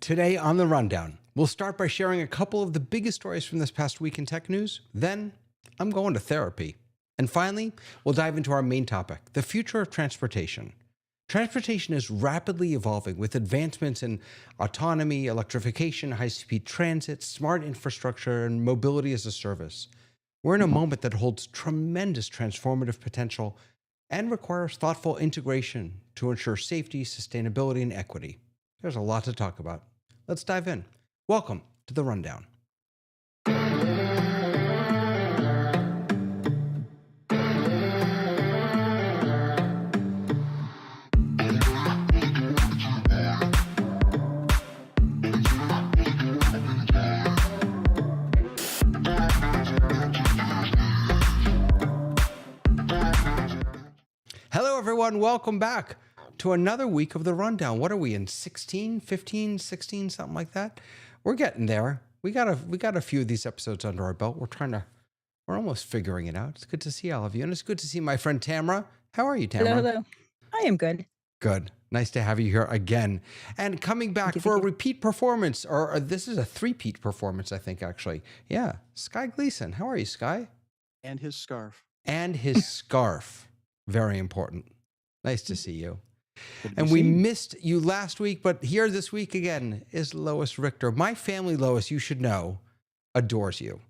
Today on The Rundown, we'll start by sharing a couple of the biggest stories from this past week in tech news. Then, I'm going to therapy. And finally, we'll dive into our main topic, the future of transportation. Transportation is rapidly evolving with advancements in autonomy, electrification, high-speed transit, smart infrastructure, and mobility as a service. We're in a moment that holds tremendous transformative potential and requires thoughtful integration to ensure safety, sustainability, and equity. There's a lot to talk about. Let's dive in. Welcome to The Rundown. Hello, everyone. Welcome back to another week of The Rundown. What are we in, 16, 15, 16, something like that? We're getting there. We got a few of these episodes under our belt. We're almost figuring it out. It's good to see all of you. And it's good to see my friend Tamara. How are you, Tamara? Hello. I am good. Good. Nice to have you here again. And coming back for a repeat performance, or this is a three-peat performance, I think, actually. Yeah. Sky Gleason. How are you, Sky? And his scarf. And his scarf. Very important. Nice to see you. And we missed you last week, but here this week again is Lois Richter. My family, Lois, you should know, adores you.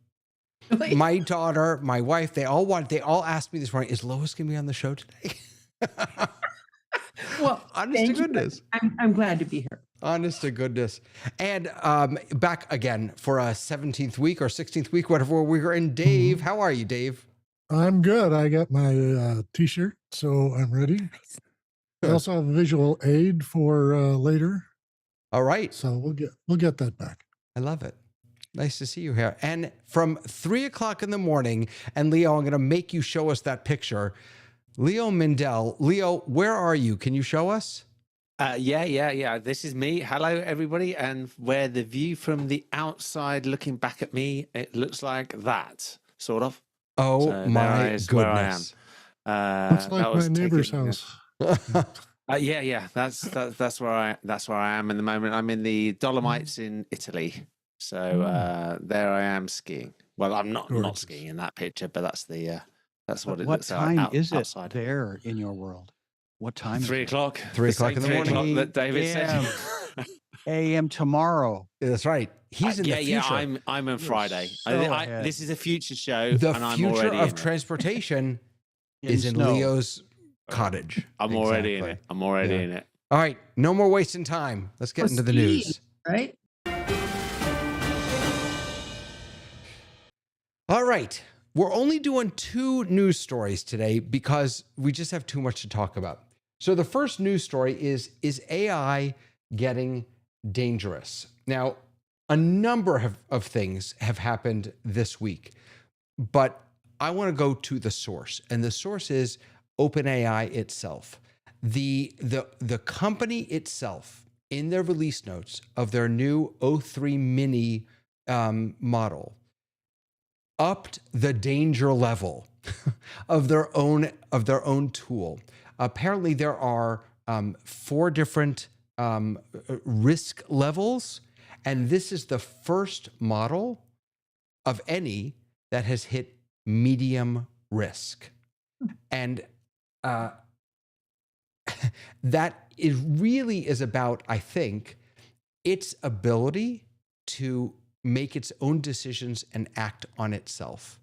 Really? My daughter, my wife, they all asked me this morning, is Lois going to be on the show today? Well, honest to goodness. I'm glad to be here. Honest to goodness. And back again for a 17th week or 16th week, whatever we're in. Dave, how are you, Dave? I'm good. I got my t-shirt, so I'm ready. Nice. I also have a visual aid for later. All right. So we'll get that back. I love it. Nice to see you here. And from 3 o'clock in the morning, and Leo, I'm going to make you show us that picture. Leo Mindell. Leo, where are you? Can you show us? Yeah. This is me. Hello, everybody. And where the view from the outside looking back at me, it looks like that, sort of. Oh, so my goodness. Looks like my neighbor's house. Yeah. That's where I am in the moment. I'm in the Dolomites in Italy. So there I am skiing. Well, I'm not skiing in that picture, but that's what it looks like. What time is it outside. There in your world? What time? 3 o'clock. 3 o'clock in the morning. 3 o'clock that David said. AM tomorrow. That's right. He's in the future. Yeah, I'm on Friday. This is a future show. The and I'm future already of transportation is in Leo's cottage. I'm already in it. I'm already in it. All right. No more wasting time. Let's get into the news. Right? All right. We're only doing 2 news stories today because we just have too much to talk about. So the first news story is AI getting dangerous? Now, a number of things have happened this week, but I want to go to the source, and the source is OpenAI itself. The company itself, in their release notes of their new O3 mini model, upped the danger level of their own tool. Apparently, there are 4 different risk levels, and this is the first model of any that has hit medium risk. And that really is about, I think, its ability to make its own decisions and act on itself.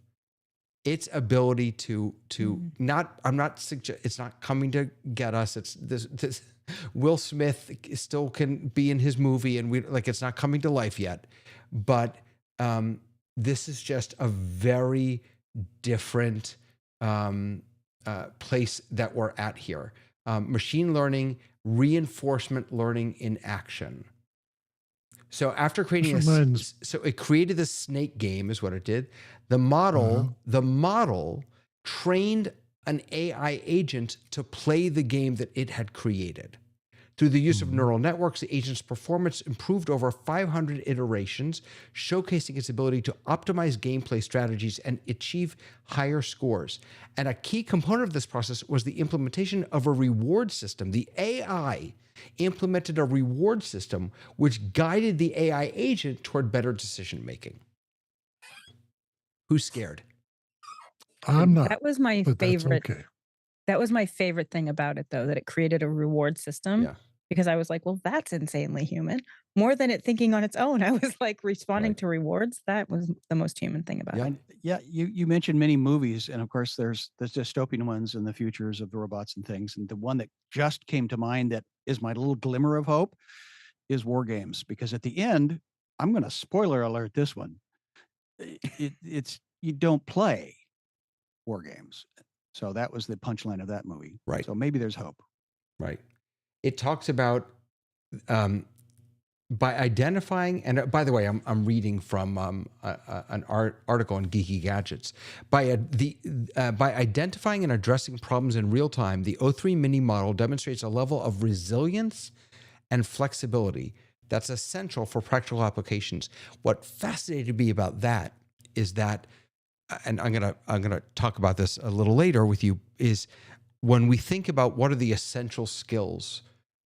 Its ability to it's not coming to get us. It's this Will Smith still can be in his movie, and it's not coming to life yet. But this is just a very different place that we're at here. Machine learning, reinforcement learning in action. So after creating so it created the snake game is what it did. The model trained an AI agent to play the game that it had created. Through the use of neural networks, the agent's performance improved over 500 iterations, showcasing its ability to optimize gameplay strategies and achieve higher scores. And a key component of this process was the implementation of a reward system. The AI implemented a reward system which guided the AI agent toward better decision making. Who's scared? I'm not. That was my but favorite. That's okay. That was my favorite thing about it, though, that it created a reward system. Yeah. Because I was like, well, that's insanely human. More than it thinking on its own. I was like responding Right. to rewards. That was the most human thing about Yeah. it. And yeah, you mentioned many movies, and of course there's the dystopian ones and the futures of the robots and things. And the one that just came to mind that is my little glimmer of hope is war games, because at the end, I'm going to spoiler alert this one. It's you don't play war games. So that was the punchline of that movie. Right. So maybe there's hope. Right. It talks about by identifying, and by the way, I'm reading from an article on Geeky Gadgets. By identifying and addressing problems in real time, the O3 Mini model demonstrates a level of resilience and flexibility that's essential for practical applications. What fascinated me about that is that, and I'm gonna talk about this a little later with you, is when we think about what are the essential skills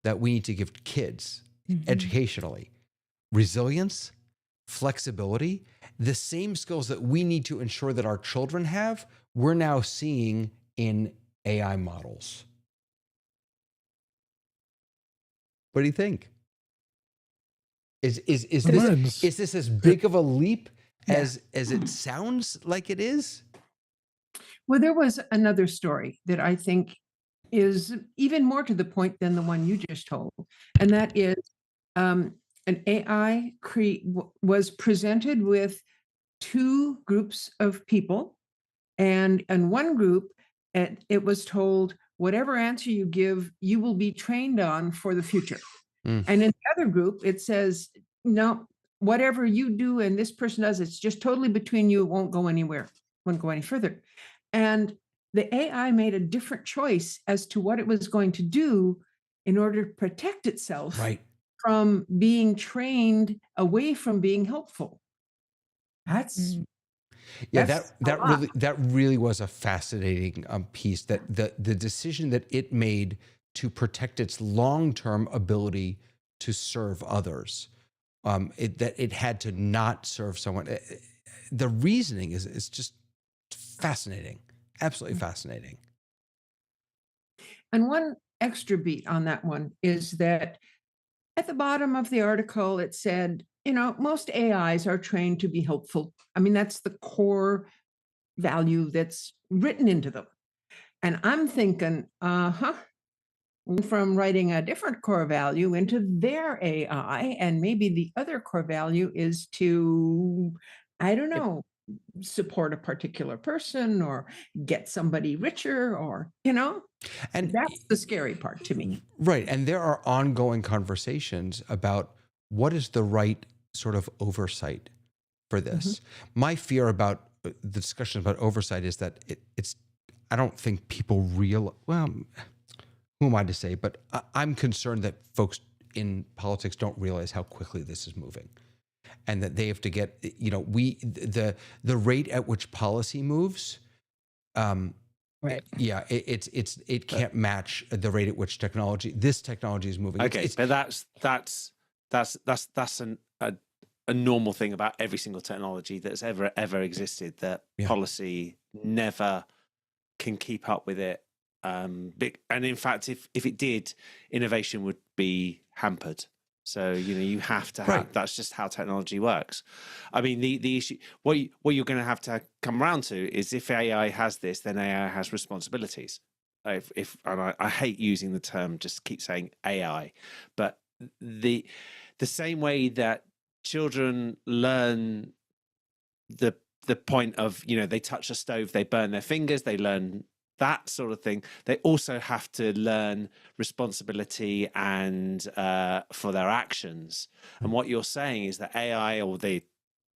that we need to give kids educationally: resilience, flexibility, the same skills that we need to ensure that our children have, we're now seeing in AI models. What do you think? Is this as big of a leap as it sounds like it is? Well, there was another story that I think is even more to the point than the one you just told, and that is an AI was presented with two groups of people, and in one group, it was told, whatever answer you give, you will be trained on for the future. And in the other group, it says, no, whatever you do and this person does, it's just totally between you. It won't go anywhere, won't go any further. And the AI made a different choice as to what it was going to do in order to protect itself from being trained away from being helpful. That's that really was a fascinating piece. That the decision that it made to protect its long-term ability to serve others, that it had to not serve someone. The reasoning is just fascinating, absolutely fascinating. And one extra beat on that one is that at the bottom of the article, it said, most AIs are trained to be helpful. I mean, that's the core value that's written into them. And I'm thinking, from writing a different core value into their AI, and maybe the other core value is to, I don't know, support a particular person or get somebody richer, or, and that's the scary part to me. Right. And there are ongoing conversations about what is the right sort of oversight for this. My fear about the discussion about oversight is that it's, I don't think people who am I to say, but I'm concerned that folks in politics don't realize how quickly this is moving, and that they have to get, the rate at which policy moves. Right. Yeah, it can't match the rate at which this technology is moving. Okay, but that's a normal thing about every single technology that's ever existed. That policy never can keep up with it. And in fact, if it did, innovation would be hampered. So you have to have. That's just how technology works. I mean, the issue, what you're going to have to come around to is, if AI has this, then AI has responsibilities. And I hate using the term, just keep saying AI, but the same way that children learn the point of, they touch a stove, they burn their fingers, they learn that sort of thing. They also have to learn responsibility and for their actions. And what you're saying is that AI, or the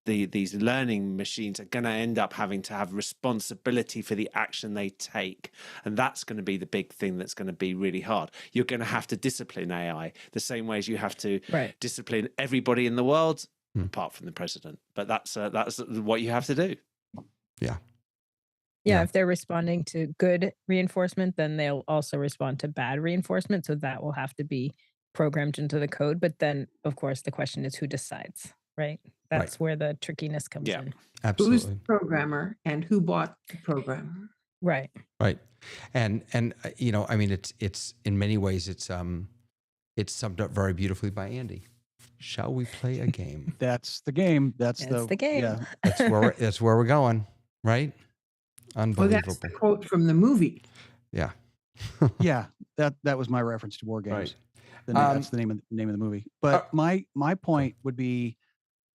these learning machines are going to end up having to have responsibility for the action they take, and that's going to be the big thing that's going to be really hard. You're going to have to discipline AI the same way as you have to discipline everybody in the world, apart from the president. But that's what you have to do. Yeah, if they're responding to good reinforcement, then they'll also respond to bad reinforcement. So that will have to be programmed into the code. But then, of course, the question is who decides, right? That's where the trickiness comes in. Who's Absolutely. the programmer and who bought the program? Right. Right. And you know, I mean, it's in many ways, it's summed up very beautifully by Andy. Shall we play a game? That's the game. That's the game. Yeah. That's where we're going, right? Well, Unbelievable. that's the quote from the movie. Yeah. Yeah, that was my reference to War Games. Right. That's the name of the movie. But my point would be,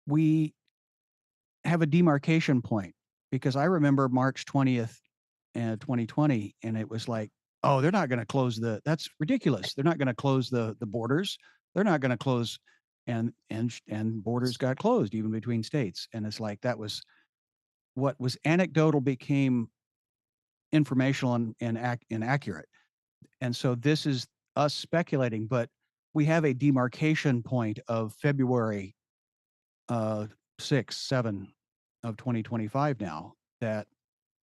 we have a demarcation point, because I remember March 20th, 2020, and it was like, oh, they're not going to close that's ridiculous. They're not going to close the borders. They're not going to close, and borders got closed even between states. And it's like, that was what was anecdotal became informational and inaccurate. And so this is us speculating, but we have a demarcation point of February 6, 7 of 2025 now, that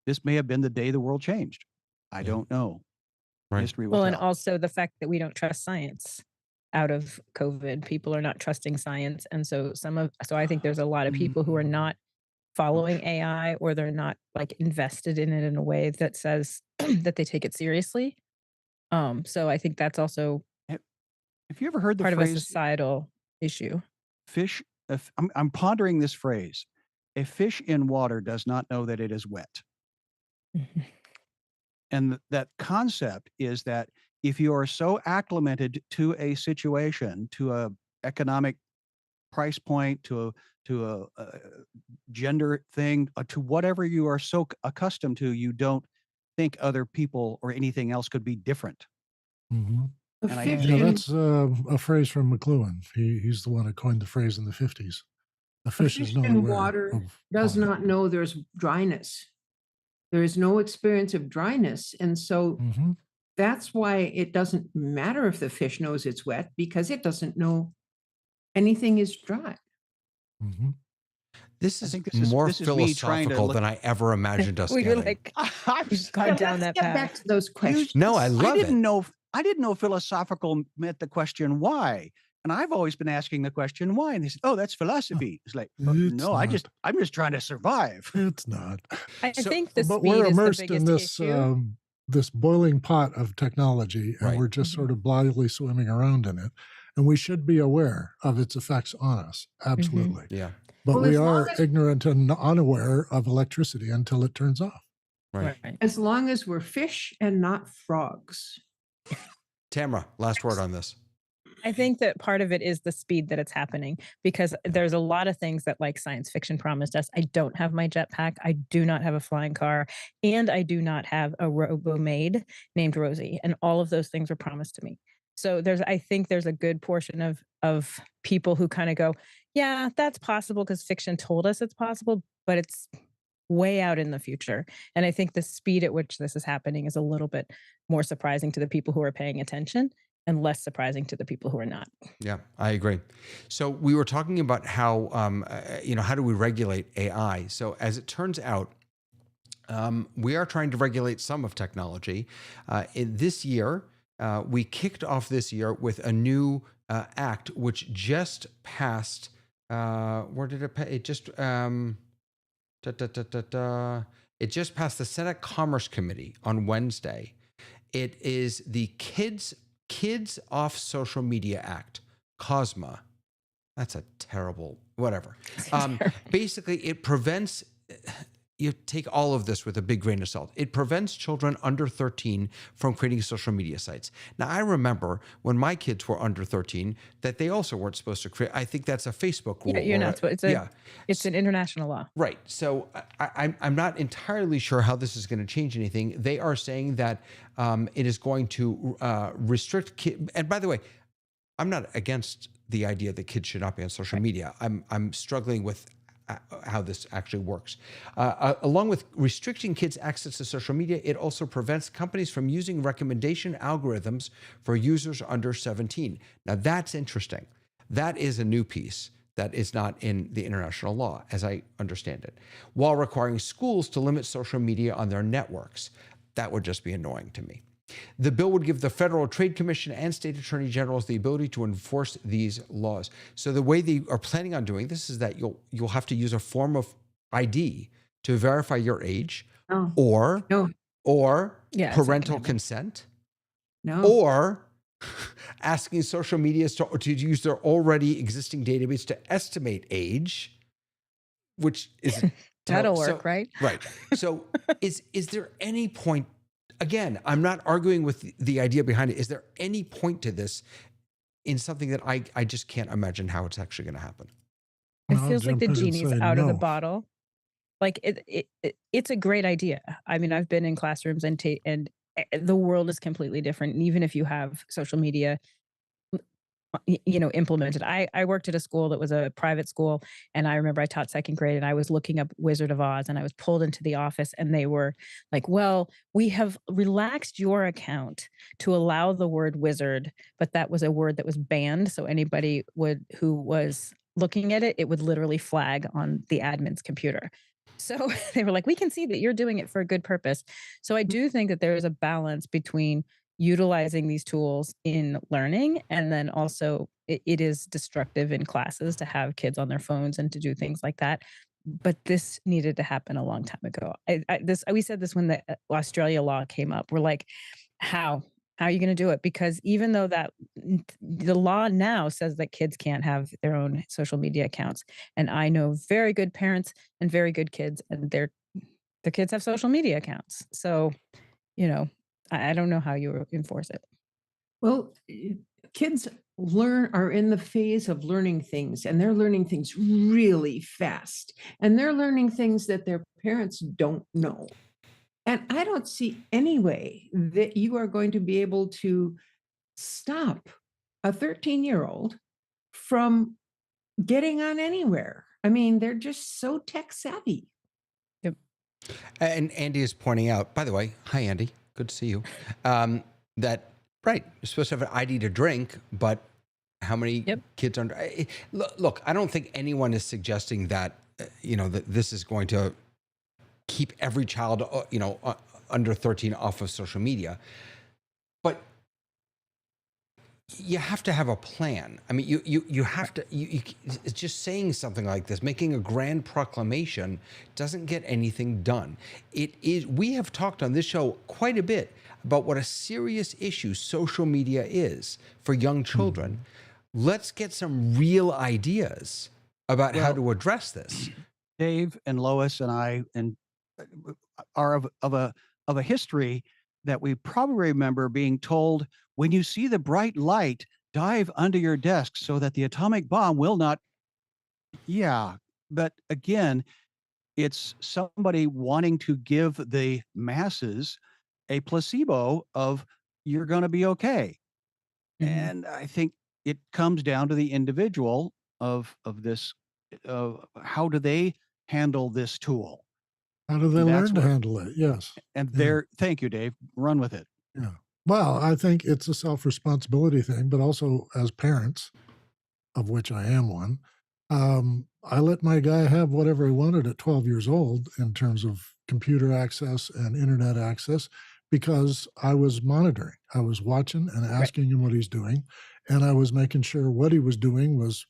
this may have been the day the world changed. I don't know. Right. History will Well, and tell. also the fact that we don't trust science out of COVID. People are not trusting science. And so I think there's a lot of people who are not following AI, or they're not like invested in it in a way that says that they take it seriously. So I think that's also Have you ever heard the part of a phrase societal issue. fish? I'm pondering this phrase. A fish in water does not know that it is wet. And that concept is that if you are so acclimated to a situation, to a economic price point, to a gender thing, to whatever you are so accustomed to, you don't think other people or anything else could be different. Mm-hmm. The And I- fish Yeah, in- that's a phrase from McLuhan. He's the one that coined the phrase in the 50s. The a fish is fish not in aware water of does climate. not know there's dryness. There is no experience of dryness. And so Mhm. that's why it doesn't matter if the fish knows it's wet, because it doesn't know anything is dry. Mhm. This I is think this is- more this is me trying to philosophical look- than I ever imagined us We were getting. like, I'm we've gone down that Let's get back path. to those questions. No, I love it. I didn't know philosophical meant the question why. And I've always been asking the question why. And they said, oh, that's philosophy. It's like, It's no, I'm just trying to survive. It's not. I So- think the But speed we're is the immersed biggest in this issue. this boiling pot of technology, and Right. we're just Mhm. sort of blithely swimming around in it. And we should be aware of its effects on us. Absolutely. Yeah. But Well, we as long are as- ignorant and unaware of electricity until it turns off. Right. As long as we're fish and not frogs. Tamara, last word on this. I think that part of it is the speed that it's happening, because there's a lot of things that like science fiction promised us. I don't have my jetpack. I do not have a flying car, and I do not have a robo maid named Rosie. And all of those things were promised to me. So I think there's a good portion of people who kind of go, yeah, that's possible because fiction told us it's possible, but it's way out in the future. And I think the speed at which this is happening is a little bit more surprising to the people who are paying attention, and less surprising to the people who are not. Yeah, I agree. So we were talking about how, how do we regulate AI? So as it turns out, we are trying to regulate some of technology. In this year, we kicked off this year with a new act which just passed. Where did it pass? It just it just passed the Senate Commerce Committee on Wednesday. It is the Kids Off Social Media Act, COSMA. That's a terrible, whatever. Basically, it prevents, you take all of this with a big grain of salt. It prevents children under 13 from creating social media sites. Now, I remember when my kids were under 13 that they also weren't supposed to create. I think that's a Facebook rule. Yeah, you're or not supposed. It's an international law. Right. So I'm not entirely sure how this is going to change anything. They are saying that it is going to restrict kids. And by the way, I'm not against the idea that kids should not be on social media. I'm struggling with how this actually works. Along with restricting kids' access to social media, it also prevents companies from using recommendation algorithms for users under 17. Now that's interesting. That is a new piece that is not in the international law, as I understand it, while requiring schools to limit social media on their networks. That would just be annoying to me. The bill would give the Federal Trade Commission and state attorney generals the ability to enforce these laws. So the way they are planning on doing this is that you'll have to use a form of ID to verify your age, No, or no, Yeah, it's not parental gonna happen. consent, no. or asking social medias to use their already existing database to estimate age, which is That'll so- work, right? Right. So is there any point, again, I'm not arguing with the idea behind it. Is there any point to this in something that I just can't imagine how it's actually going to happen? It I'll feels like jump the in and genie's say out of the no. bottle. Like it's a great idea. I mean, I've been in classrooms and the world is completely different. And even if you have social media, implemented. I worked at a school that was a private school, and I remember I taught second grade, and I was looking up Wizard of Oz, and I was pulled into the office, and they were like, "Well, we have relaxed your account to allow the word wizard, but that was a word that was banned. So anybody who was looking at it, it would literally flag on the admin's computer." So they were like, "We can see that you're doing it for a good purpose." So I do think that there is a balance between utilizing these tools in learning, and then also it is destructive in classes to have kids on their phones and to do things like that. But this needed to happen a long time ago. We said this when the Australia law came up. We're like, how are you going to do it? Because even though the law now says that kids can't have their own social media accounts, and I know very good parents and very good kids, and their kids have social media accounts. So I don't know how you enforce it. Well, kids are in the phase of learning things, and they're learning things really fast, and they're learning things that their parents don't know. And I don't see any way that you are going to be able to stop a 13-year-old from getting on anywhere. I mean, they're just so tech savvy. Yep. And Andy is pointing out, by the way, hi, Andy, good to see you, that, right, you're supposed to have an ID to drink, but how many kids under? Look, I don't think anyone is suggesting that, that this is going to keep every child, under 13 off of social media. But you have to have a plan. I mean, you have to, it's just saying something like this, making a grand proclamation doesn't get anything done. We have talked on this show quite a bit about what a serious issue social media is for young children. Let's get some real ideas about how to address this. Dave and Lois and I are of a history that we probably remember being told, when you see the bright light, dive under your desk so that the atomic bomb will not. Yeah, but again, it's somebody wanting to give the masses a placebo of you're going to be okay. And I think it comes down to the individual of this. How do they handle this tool? How do they learn to handle it? Yes. And thank you, Dave. Run with it. Yeah. Well, I think it's a self-responsibility thing, but also as parents, of which I am one, I let my guy have whatever he wanted at 12 years old in terms of computer access and internet access, because I was monitoring. I was watching and asking him what he's doing, and I was making sure what he was doing was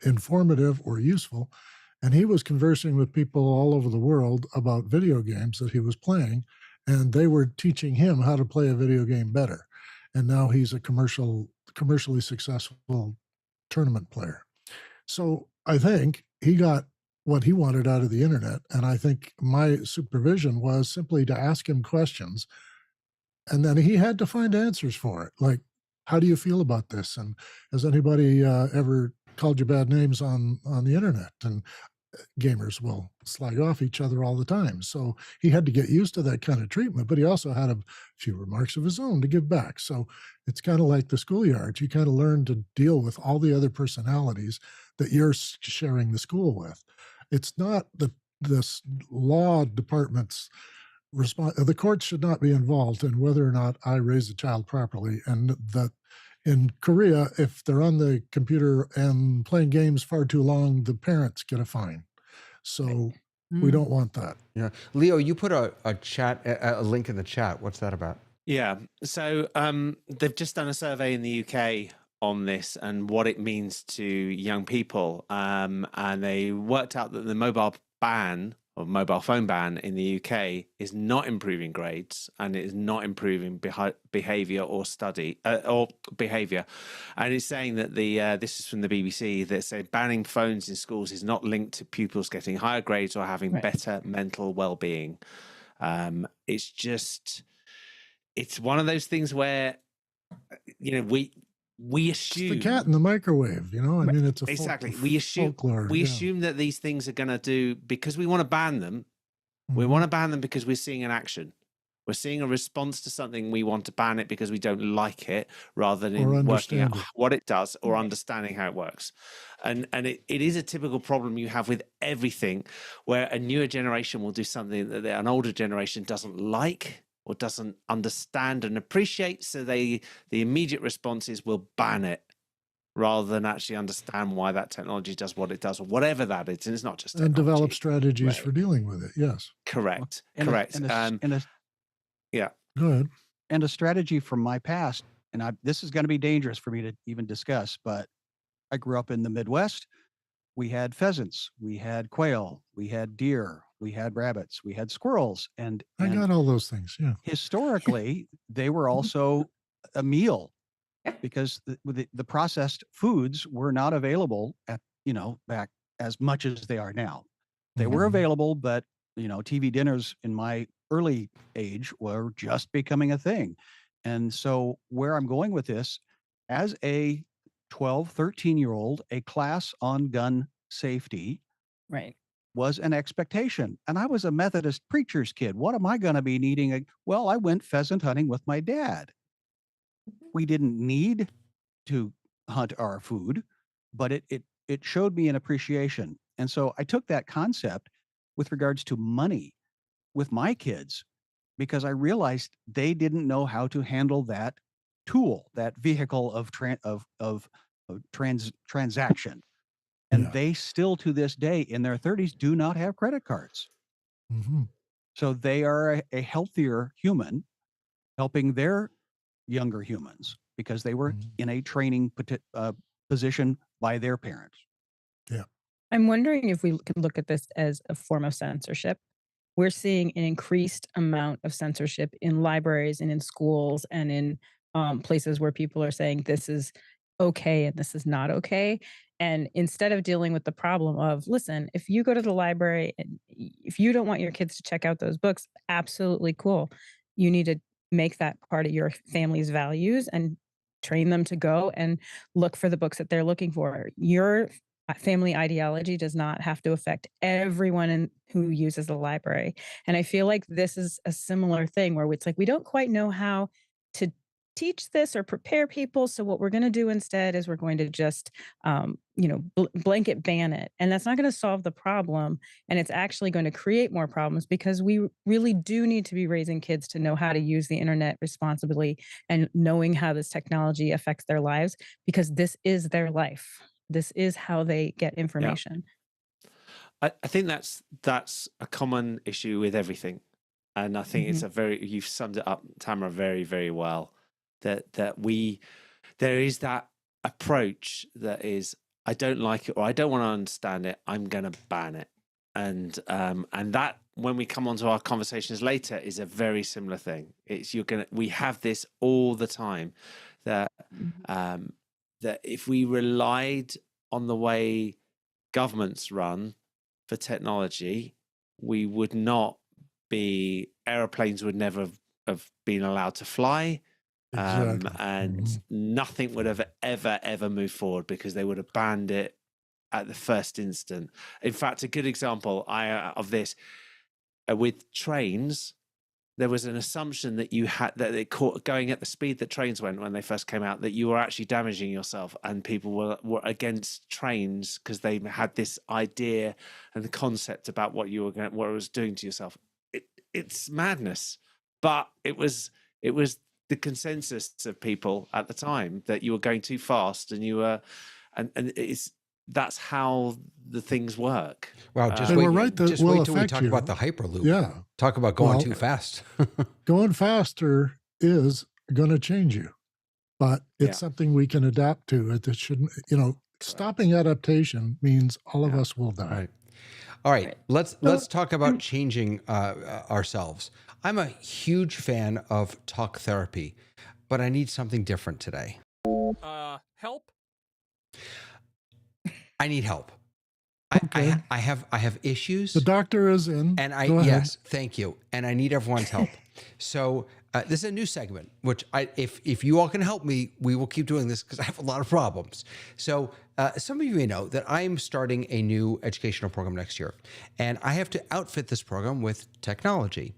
informative or useful. And he was conversing with people all over the world about video games that he was playing, and they were teaching him how to play a video game better. And now he's a commercially successful tournament player. So I think he got what he wanted out of the internet. And I think my supervision was simply to ask him questions. And then he had to find answers for it. Like, how do you feel about this? And has anybody ever called you bad names on the internet? And gamers will slag off each other all the time. So he had to get used to that kind of treatment, but he also had a few remarks of his own to give back. So it's kind of like the schoolyard. You kind of learn to deal with all the other personalities that you're sharing the school with. It's not this law department's response. The courts should not be involved in whether or not I raise a child properly. And that in Korea, if they're on the computer and playing games far too long, the parents get a fine. So we don't want that. Yeah. Leo, you put a link in the chat. What's that about? Yeah. So they've just done a survey in the UK on this and what it means to young people. And they worked out that the mobile phone ban in the UK is not improving grades, and it is not improving behavior or study or behavior. And it's saying that this is from the BBC, that say banning phones in schools is not linked to pupils getting higher grades or having better mental well-being. It's one of those things where, we assume it's the cat in the microwave, I mean, it's exactly. We assume folklore, assume that these things are going to do, because we want to ban them. Mm-hmm. We want to ban them because we're seeing an action. We're seeing a response to something. We want to ban it because we don't like it, rather than working out what it does or understanding how it works. And it is a typical problem you have with everything, where a newer generation will do something that an older generation doesn't like or doesn't understand and appreciate. So the immediate response is, we'll ban it, rather than actually understand why that technology does what it does, or whatever that is. And it's not just technology. And develop strategies for dealing with it. Yes. Correct. Correct. Yeah. Go ahead. And a strategy from my past, and this is going to be dangerous for me to even discuss, but I grew up in the Midwest. We had pheasants, we had quail, we had deer, we had rabbits, we had squirrels, and I got all those things. Yeah. Historically, they were also a meal, because the processed foods were not available back as much as they are now. They were available, but TV dinners in my early age were just becoming a thing. And so where I'm going with this, as a 12, 13-year-old, a class on gun safety was an expectation. And I was a Methodist preacher's kid. What am I going to be needing? Well, I went pheasant hunting with my dad. We didn't need to hunt our food, but it showed me an appreciation. And so I took that concept with regards to money with my kids, because I realized they didn't know how to handle that tool, that vehicle of transaction. And they still, to this day, in their 30s, do not have credit cards. So they are a healthier human, helping their younger humans, because they were in a training position by their parents. Yeah. I'm wondering if we could look at this as a form of censorship. We're seeing an increased amount of censorship in libraries and in schools and in places where people are saying this is okay and this is not okay. And instead of dealing with the problem of, listen, if you go to the library and if you don't want your kids to check out those books, absolutely cool. You need to make that part of your family's values and train them to go and look for the books that they're looking for. Your family ideology does not have to affect everyone who uses the library. And I feel like this is a similar thing where it's like, we don't quite know how to teach this or prepare people. So what we're going to do instead is we're going to just, blanket ban it. And that's not going to solve the problem. And it's actually going to create more problems, because we really do need to be raising kids to know how to use the internet responsibly and knowing how this technology affects their lives, because this is their life. This is how they get information. I think that's a common issue with everything. And I think you've summed it up, Tamara, very, very well. That there is that approach that is, I don't like it or I don't want to understand it, I'm going to ban it. And that, when we come on to our conversations later, is a very similar thing. It's we have this all the time, that that if we relied on the way governments run for technology, we would not be, aeroplanes would never have been allowed to fly. Exactly. And nothing would have ever moved forward, because they would have banned it at the first instant. In fact, a good example of this with trains, there was an assumption that you had that it caught going at the speed that trains went when they first came out, that you were actually damaging yourself, and people were against trains because they had this idea and the concept about what it was doing to yourself. It's madness, but it was the consensus of people at the time that you were going too fast, and you were, and that's how the things work. Wow, They were right that just will wait till we affect talk you. about the Hyperloop. Yeah. Talk about going Well, too fast. Going faster is going to change you, but it's Yeah. something we can adapt to. It shouldn't, stopping adaptation means all of us will die. Right. All right, Right. let's talk about changing ourselves. I'm a huge fan of talk therapy, but I need something different today. Help? I need help. Okay. I have issues. The doctor is in. And Go ahead. yes, thank you. And I need everyone's help. So this is a new segment, which if you all can help me, we will keep doing this because I have a lot of problems. So some of you may know that I'm starting a new educational program next year, and I have to outfit this program with technology.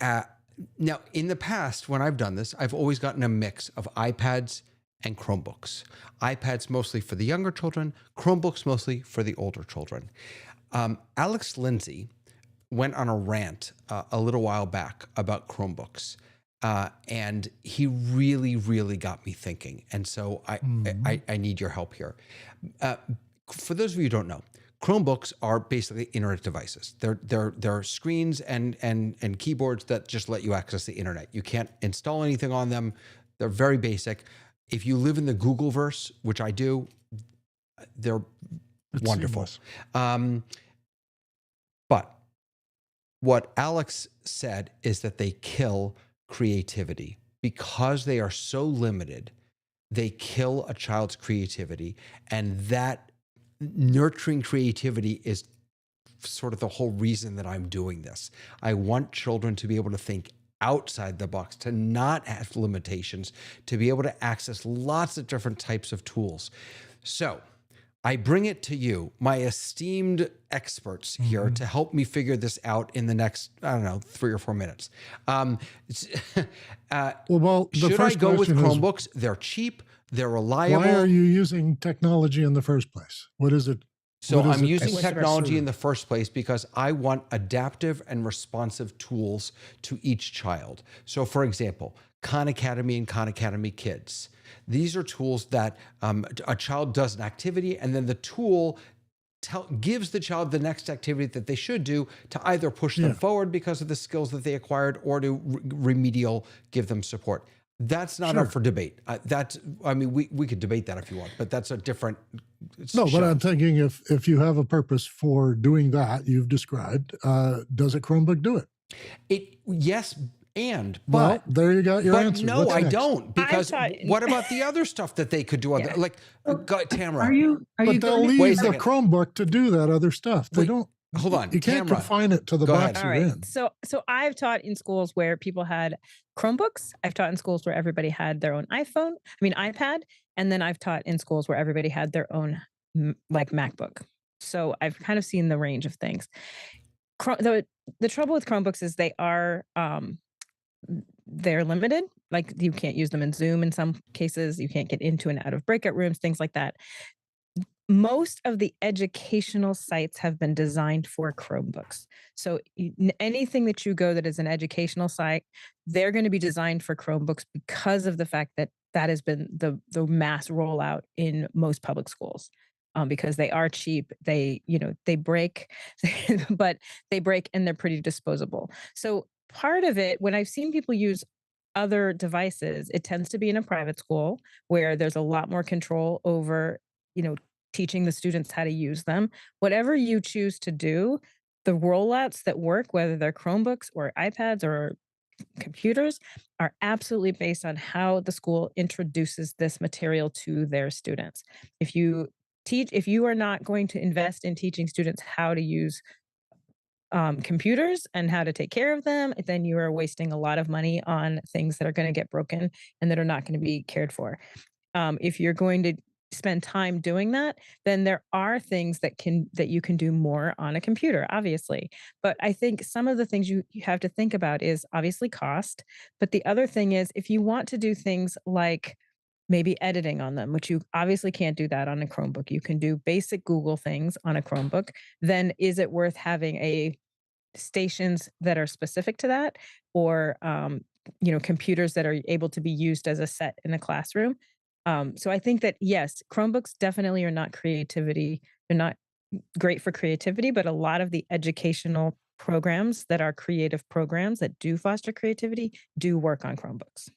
Now, in the past, when I've done this, I've always gotten a mix of iPads and Chromebooks. iPads mostly for the younger children, Chromebooks mostly for the older children. Alex Lindsay went on a rant a little while back about Chromebooks. And he really, really got me thinking. And so I need your help here. For those of you who don't know, Chromebooks are basically internet devices. They're screens and keyboards that just let you access the internet. You can't install anything on them. They're very basic. If you live in the Googleverse, which I do, they're wonderful. But what Alex said is that they kill creativity. Because they are so limited, they kill a child's creativity. And that nurturing creativity is sort of the whole reason that I'm doing this. I want children to be able to think outside the box, to not have limitations, to be able to access lots of different types of tools. So I bring it to you, my esteemed experts here, to help me figure this out in the next, 3 or 4 minutes. The should I first go with question is, Chromebooks? They're cheap, they're reliable. why are you using technology in the first place? What is it? So what is I'm it using as- technology in the first place because I want adaptive and responsive tools to each child. So for example, Khan Academy and Khan Academy Kids. These are tools that a child does an activity, and then the tool gives the child the next activity that they should do to either push them forward because of the skills that they acquired, or to remedial give them support. That's not up for debate. We could debate that if you want, but that's a different No, show. but I'm thinking if you have a purpose for doing that you've described, does a Chromebook do it? Yes, Well, there you got your but answer. no, What's I next? don't, because what about the other stuff that they could do? Tamara, Are you But they'll going to- Wait a leave the second. Chromebook to do that other stuff. They Wait, don't. hold on, You can't Tamara, confine it to the go box ahead. All you're right. in. So I've taught in schools where people had Chromebooks. I've taught in schools where everybody had their own iPad, and then I've taught in schools where everybody had their own MacBook. So I've kind of seen the range of things. The trouble with Chromebooks is they're limited. Like, you can't use them in Zoom in some cases. You can't get into and out of breakout rooms, things like that. Most of the educational sites have been designed for Chromebooks. So anything that you go that is an educational site, they're going to be designed for Chromebooks because of the fact that that has been the mass rollout in most public schools. Because they are cheap, they break, but they break and they're pretty disposable. So part of it, when I've seen people use other devices, it tends to be in a private school where there's a lot more control over, teaching the students how to use them. Whatever you choose to do, the rollouts that work, whether they're Chromebooks or iPads or computers, are absolutely based on how the school introduces this material to their students. If you are not going to invest in teaching students how to use computers and how to take care of them, then you are wasting a lot of money on things that are going to get broken and that are not going to be cared for. If you're going to spend time doing that, then there are things that you can do more on a computer, obviously. But I think some of the things you have to think about is obviously cost. But the other thing is if you want to do things like maybe editing on them, which you obviously can't do that on a Chromebook. You can do basic Google things on a Chromebook. Then is it worth having a stations that are specific to that, or computers that are able to be used as a set in a classroom? So I think that yes, Chromebooks definitely are not creativity. They're not great for creativity, but a lot of the educational programs that are creative programs that do foster creativity do work on Chromebooks.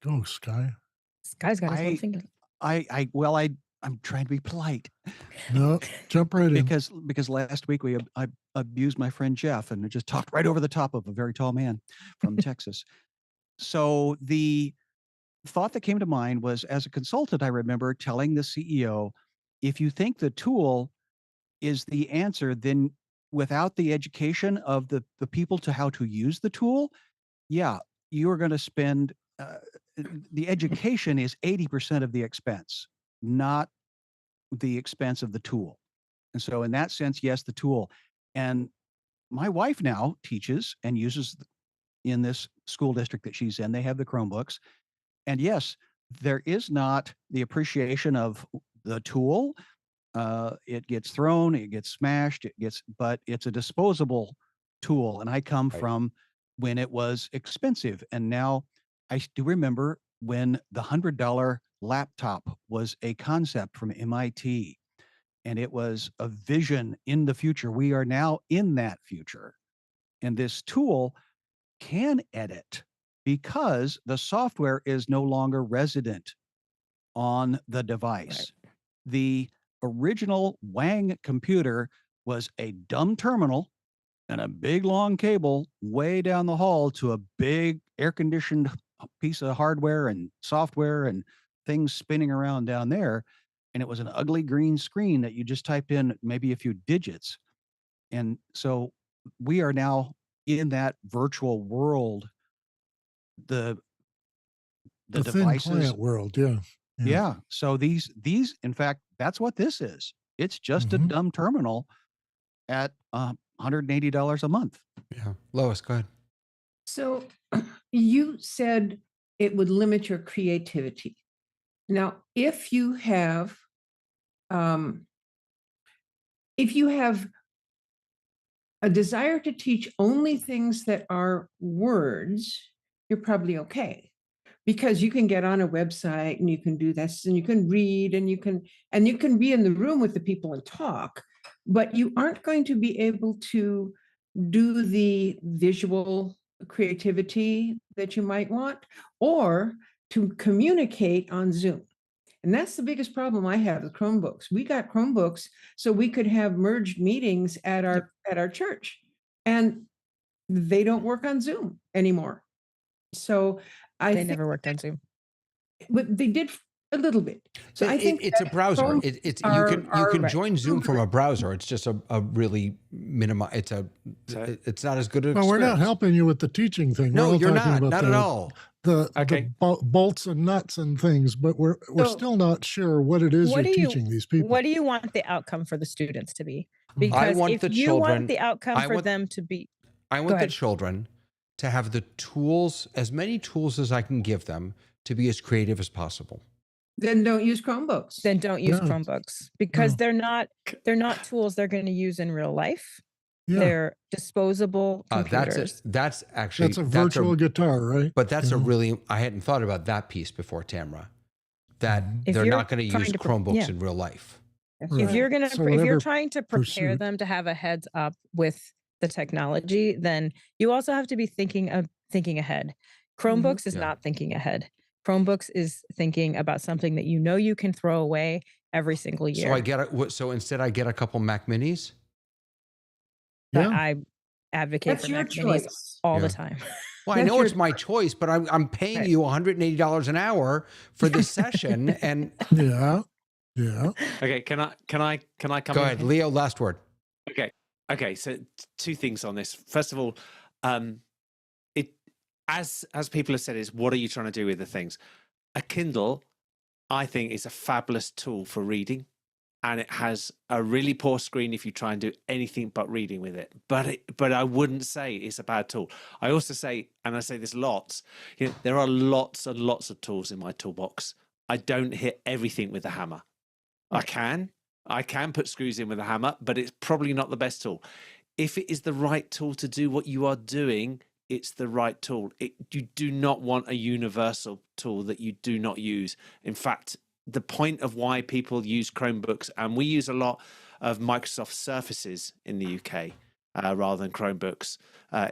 Go, Sky. This guy's got his one I, finger. well, I'm trying to be polite No, jump right in. because last week I abused my friend Jeff and just talked right over the top of a very tall man from Texas. So the thought that came to mind was, as a consultant, I remember telling the CEO, if you think the tool is the answer, then without the education of the people to how to use the tool, yeah, you are going to spend the education is 80% of the expense, not the expense of the tool. And so in that sense, yes, the tool. And my wife now teaches and uses in this school district that she's in, they have the Chromebooks. And yes, there is not the appreciation of the tool. It gets thrown, it gets smashed, but it's a disposable tool. And I come Right. from when it was expensive. And now I do remember when the $100 laptop was a concept from MIT and it was a vision in the future. We are now in that future. And this tool can edit because the software is no longer resident on the device. Right. The original Wang computer was a dumb terminal and a big long cable way down the hall to a big air conditioned piece of hardware and software and things spinning around down there. And it was an ugly green screen that you just typed in maybe a few digits. And so we are now in that virtual world. The The thin devices, client world, yeah. yeah. So these, in fact, that's what this is. It's just a Mhm. dumb terminal at $180 a month. Yeah. Lois, go ahead. So you said it would limit your creativity. Now, um, if you have a desire to teach only things that are words, you're probably okay. Because you can get on a website and you can do this and you can read and you can be in the room with the people and talk, but you aren't going to be able to do the visual creativity that you might want or to communicate on Zoom. And that's the biggest problem I have with Chromebooks. We got Chromebooks so we could have merged meetings at our church, and they don't work on Zoom anymore. So I They think, never worked on Zoom. but they did a little bit. So I think it's a browser. Chrome It's are- you can Right. join Zoom from a browser. It's just a really it's not as good an Well, we're not experience. helping you with the teaching thing. No, We're all you're talking not. about Not at all. the Okay. bolts and nuts and things, but we're So- still not sure what it is What you're do you- teaching these people. What do you want the outcome for the students to be? I Because want if the you children- want the outcome I for want- them to be, I Go want the ahead. children to have the tools, as many tools as I can give them, to be as creative as possible. Then don't use Chromebooks. then don't use Yeah. Chromebooks because No. they're not tools they're going to use in real life. Yeah, They're disposable computers. That's actually that's a virtual guitar, right? But that's a Yeah. really, I hadn't thought about that piece before, Tamra. That Mhm. If they're you're not going to trying use to Chromebooks yeah. in real life. That's Right. If you're gonna So if you're whatever trying to prepare pursuit. them to have a heads up with the technology, then you also have to be thinking ahead. Chromebooks is Yeah. not thinking ahead. Chromebooks is thinking about something that you know you can throw away every single year. So instead I get a couple Mac Minis. But Yeah. I advocate That's for your Mac Minis choice. all the Yeah. time. Well, I That's know your it's my choice, but I'm paying Right. you $180 an hour for this session. And Yeah. Yeah. Okay, can I come go in ahead, here? Leo, last word. Okay. So two things on this. First of all, it as people have said is what are you trying to do with the things? A Kindle I think it's a fabulous tool for reading, and it has a really poor screen if you try and do anything but reading with it. But I wouldn't say it's a bad tool. I also say, and I say this lots, there are lots and lots of tools in my toolbox. I don't hit everything with a hammer. I can put screws in with a hammer, but it's probably not the best tool. If it is the right tool to do what you are doing, it's the right tool. You do not want a universal tool that you do not use. In fact, the point of why people use Chromebooks, and we use a lot of Microsoft Surfaces in the UK rather than Chromebooks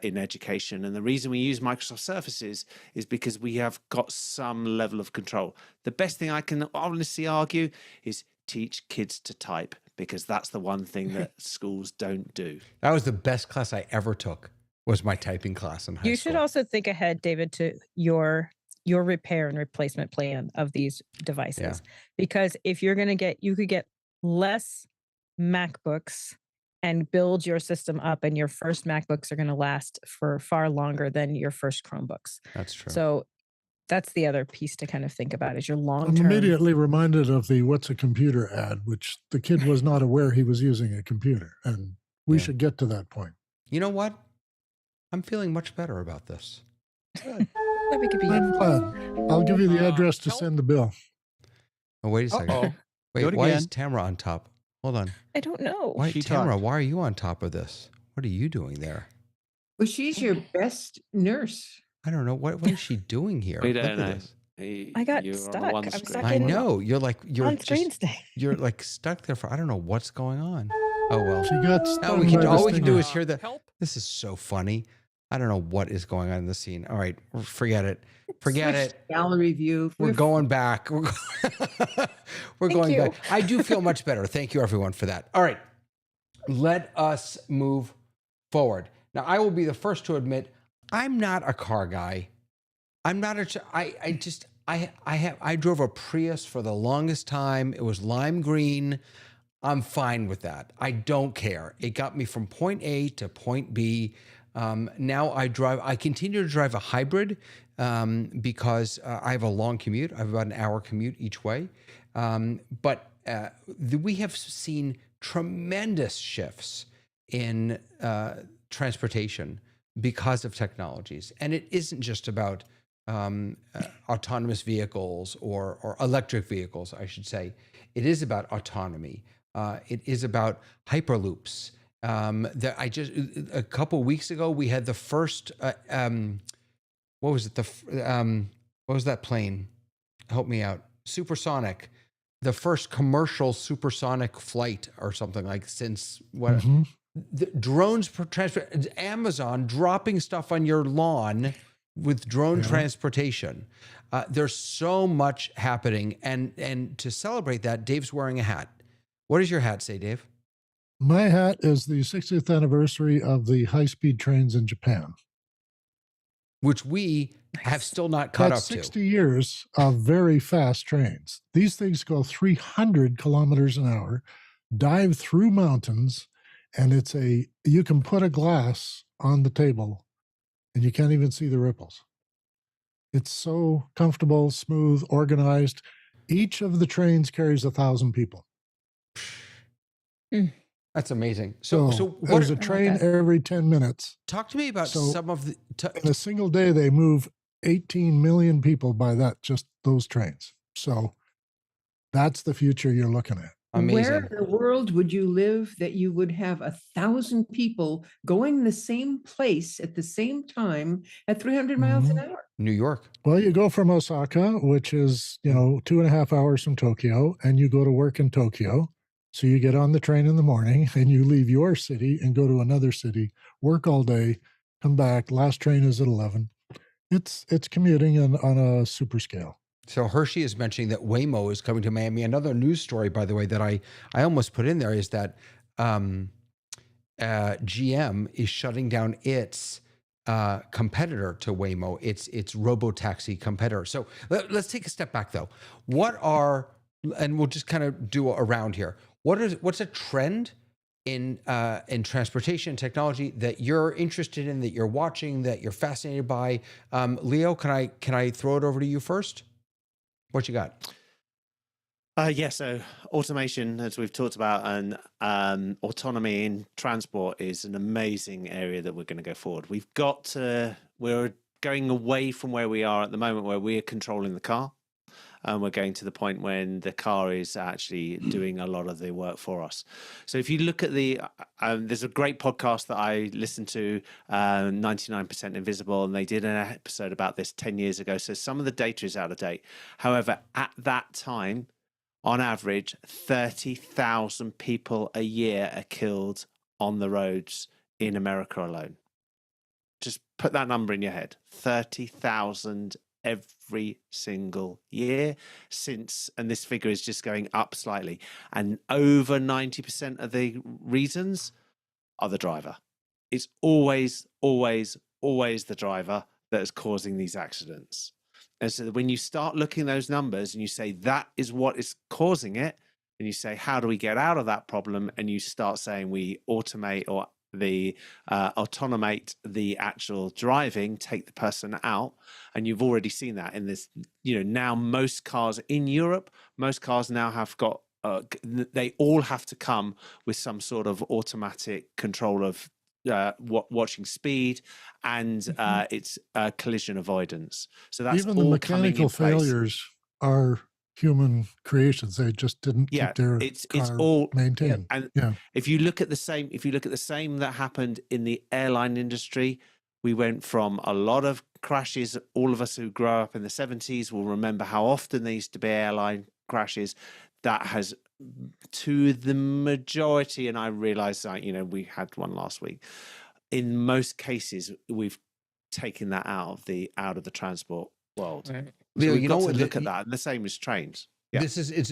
in education. And the reason we use Microsoft Surfaces is because we have got some level of control. The best thing I can honestly argue is teach kids to type, because that's the one thing that schools don't do. That was the best class I ever took, was my typing class in high school. You should also think ahead, David, to your repair and replacement plan of these devices. Because if you're going to you could get less MacBooks and build your system up, and your first MacBooks are going to last for far longer than your first Chromebooks. That's true. So that's the other piece to kind of think about, is your I'm long-term. immediately reminded of the "What's a Computer" ad, which the kid was not aware he was using a computer. And we should get to that point. You know what? I'm feeling much better about this. That could be I'm glad. I'll give you the address to help? send the bill. Oh, wait a second. Uh-oh. Wait, Do it why again. is Tamara on top? Hold on. I don't know. Why, She Tamara, talked. why are you on top of this? What are you doing there? Well, she's your best nurse. I don't know. What is she doing here? We Look don't at know. this. I got You're on stuck. one I'm screen. stuck I in know. You're on screen stay. you're like stuck there for, I don't know what's going on. Oh, well. She got Now stung we can, by all the we can do stinger. is hear the, Help? this is so funny. I don't know what is going on in the scene. All right. Forget it. Forget Switch it. Gallery view. We're going back. We're Thank going you. back. I do feel much better. Thank you, everyone, for that. All right. Let us move forward. Now, I will be the first to admit I'm not a car guy. I'm not I drove a Prius for the longest time. It was lime green. I'm fine with that. I don't care. It got me from point A to point B. Now I continue to drive a hybrid because I have a long commute. I have about an hour commute each way. But we have seen tremendous shifts in transportation because of technologies. And it isn't just about autonomous vehicles or electric vehicles, I should say. It is about autonomy. It is about hyperloops. A couple weeks ago, we had the first, what was it? What was that plane? Help me out. Supersonic. The first commercial supersonic flight or something, like, since what? Mhm. The drones for transport, Amazon dropping stuff on your lawn with drone transportation. There's so much happening. And to celebrate that, Dave's wearing a hat. What does your hat say, Dave? My hat is the 60th anniversary of the high-speed trains in Japan. Which we have still not caught That's up 60 to. years of very fast trains. These things go 300 kilometers an hour, dive through mountains, and you can put a glass on the table and you can't even see the ripples. It's so comfortable, smooth, organized. Each of the trains carries 1,000 people. That's amazing. So what? There's a train every 10 minutes. Talk to me about So- some of the. In a single day, they move 18 million people by just those trains. So that's the future you're looking at. Amazing. Where in the world would you live that you would have 1,000 people going the same place at the same time at 300 miles an hour? New York. Well, you go from Osaka, which is, 2.5 hours from Tokyo, and you go to work in Tokyo. So you get on the train in the morning and you leave your city and go to another city, work all day, come back. Last train is at 11. It's commuting on a super scale. So Hershey is mentioning that Waymo is coming to Miami. Another news story, by the way, that I almost put in there is that GM is shutting down its competitor to Waymo, its robotaxi competitor. So let's take a step back, though. And we'll just kind of do around here. What's a trend in transportation technology that you're interested in, that you're watching, that you're fascinated by? Leo, can I throw it over to you first? What you got? Yeah, so automation, as we've talked about, and autonomy in transport is an amazing area that we're going to go forward. We're going away from where we are at the moment, where we're controlling the car, and we're going to the point when the car is actually doing a lot of the work for us. So if you look at there's a great podcast that I listened to, 99% Invisible, and they did an episode about this 10 years ago. So some of the data is out of date. However, at that time, on average, 30,000 people a year are killed on the roads in America alone. Just put that number in your head. 30,000 every single year and this figure is just going up slightly. And over 90% of the reasons are the driver. It's always, always, always the driver that is causing these accidents. And so when you start looking at those numbers and you say that is what is causing it, and you say, how do we get out of that problem? And you start saying we automate or automate the actual driving, take the person out. And you've already seen that in this, now most cars in Europe, most cars now have got, they all have to come with some sort of automatic control of watching speed and it's collision avoidance. So that's even the all mechanical failures are human creations. They just didn't keep their it's car all maintained. And yeah. if you look at the same that happened in the airline industry, we went from a lot of crashes. All of us who grew up in the 70s will remember how often there used to be airline crashes. That has, to the majority, and I realized that, we had one last week. In most cases, we've taken that out of the transport world. Right. So Leo, we've got to look at that. And the same as trains. Yeah.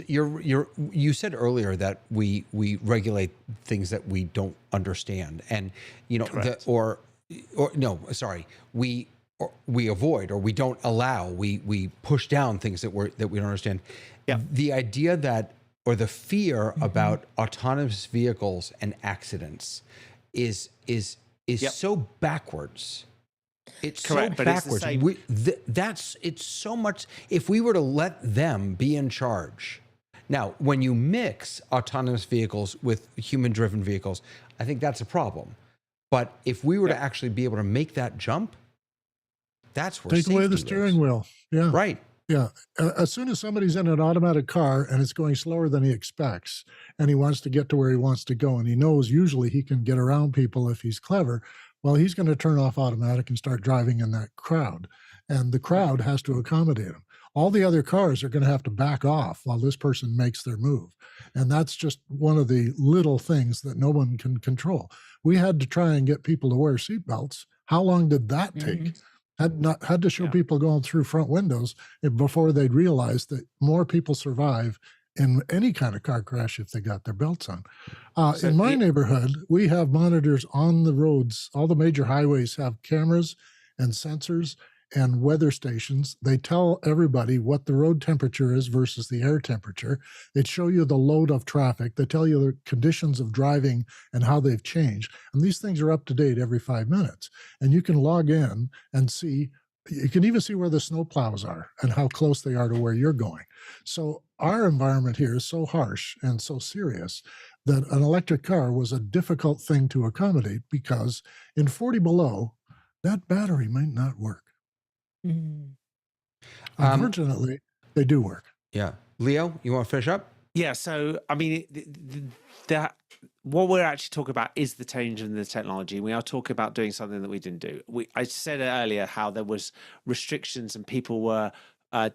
You said earlier that we regulate things that we don't understand, and we avoid, or we don't allow, we push down things that we don't understand. Yeah. The idea that, or the fear about autonomous vehicles and accidents is so backwards. It's correct, so backwards. It's so much. If we were to let them be in charge, now when you mix autonomous vehicles with human-driven vehicles, I think that's a problem. But if we were to actually be able to make that jump, that's where take away the steering wheel. Yeah, right. Yeah. As soon as somebody's in an automatic car and it's going slower than he expects, and he wants to get to where he wants to go, and he knows usually he can get around people if he's clever, well, he's going to turn off automatic and start driving in that crowd. And the crowd has to accommodate him. All the other cars are going to have to back off while this person makes their move. And that's just one of the little things that no one can control. We had to try and get people to wear seatbelts. How long did that take? Had to show people going through front windows before they'd realize that more people survive in any kind of car crash if they got their belts on. In my neighborhood, we have monitors on the roads. All the major highways have cameras and sensors and weather stations. They tell everybody what the road temperature is versus the air temperature. They show you the load of traffic. They tell you the conditions of driving and how they've changed. And these things are up to date every 5 minutes. And you can log in and see, you can even see where the snow plows are and how close they are to where you're going. So our environment here is so harsh and so serious that an electric car was a difficult thing to accommodate, because in 40 below, that battery might not work. Unfortunately, they do work. Yeah. Leo, you want to finish up? Yeah. So, I mean, that what we're actually talking about is the change in the technology. We are talking about doing something that we didn't do. I said earlier how there was restrictions and people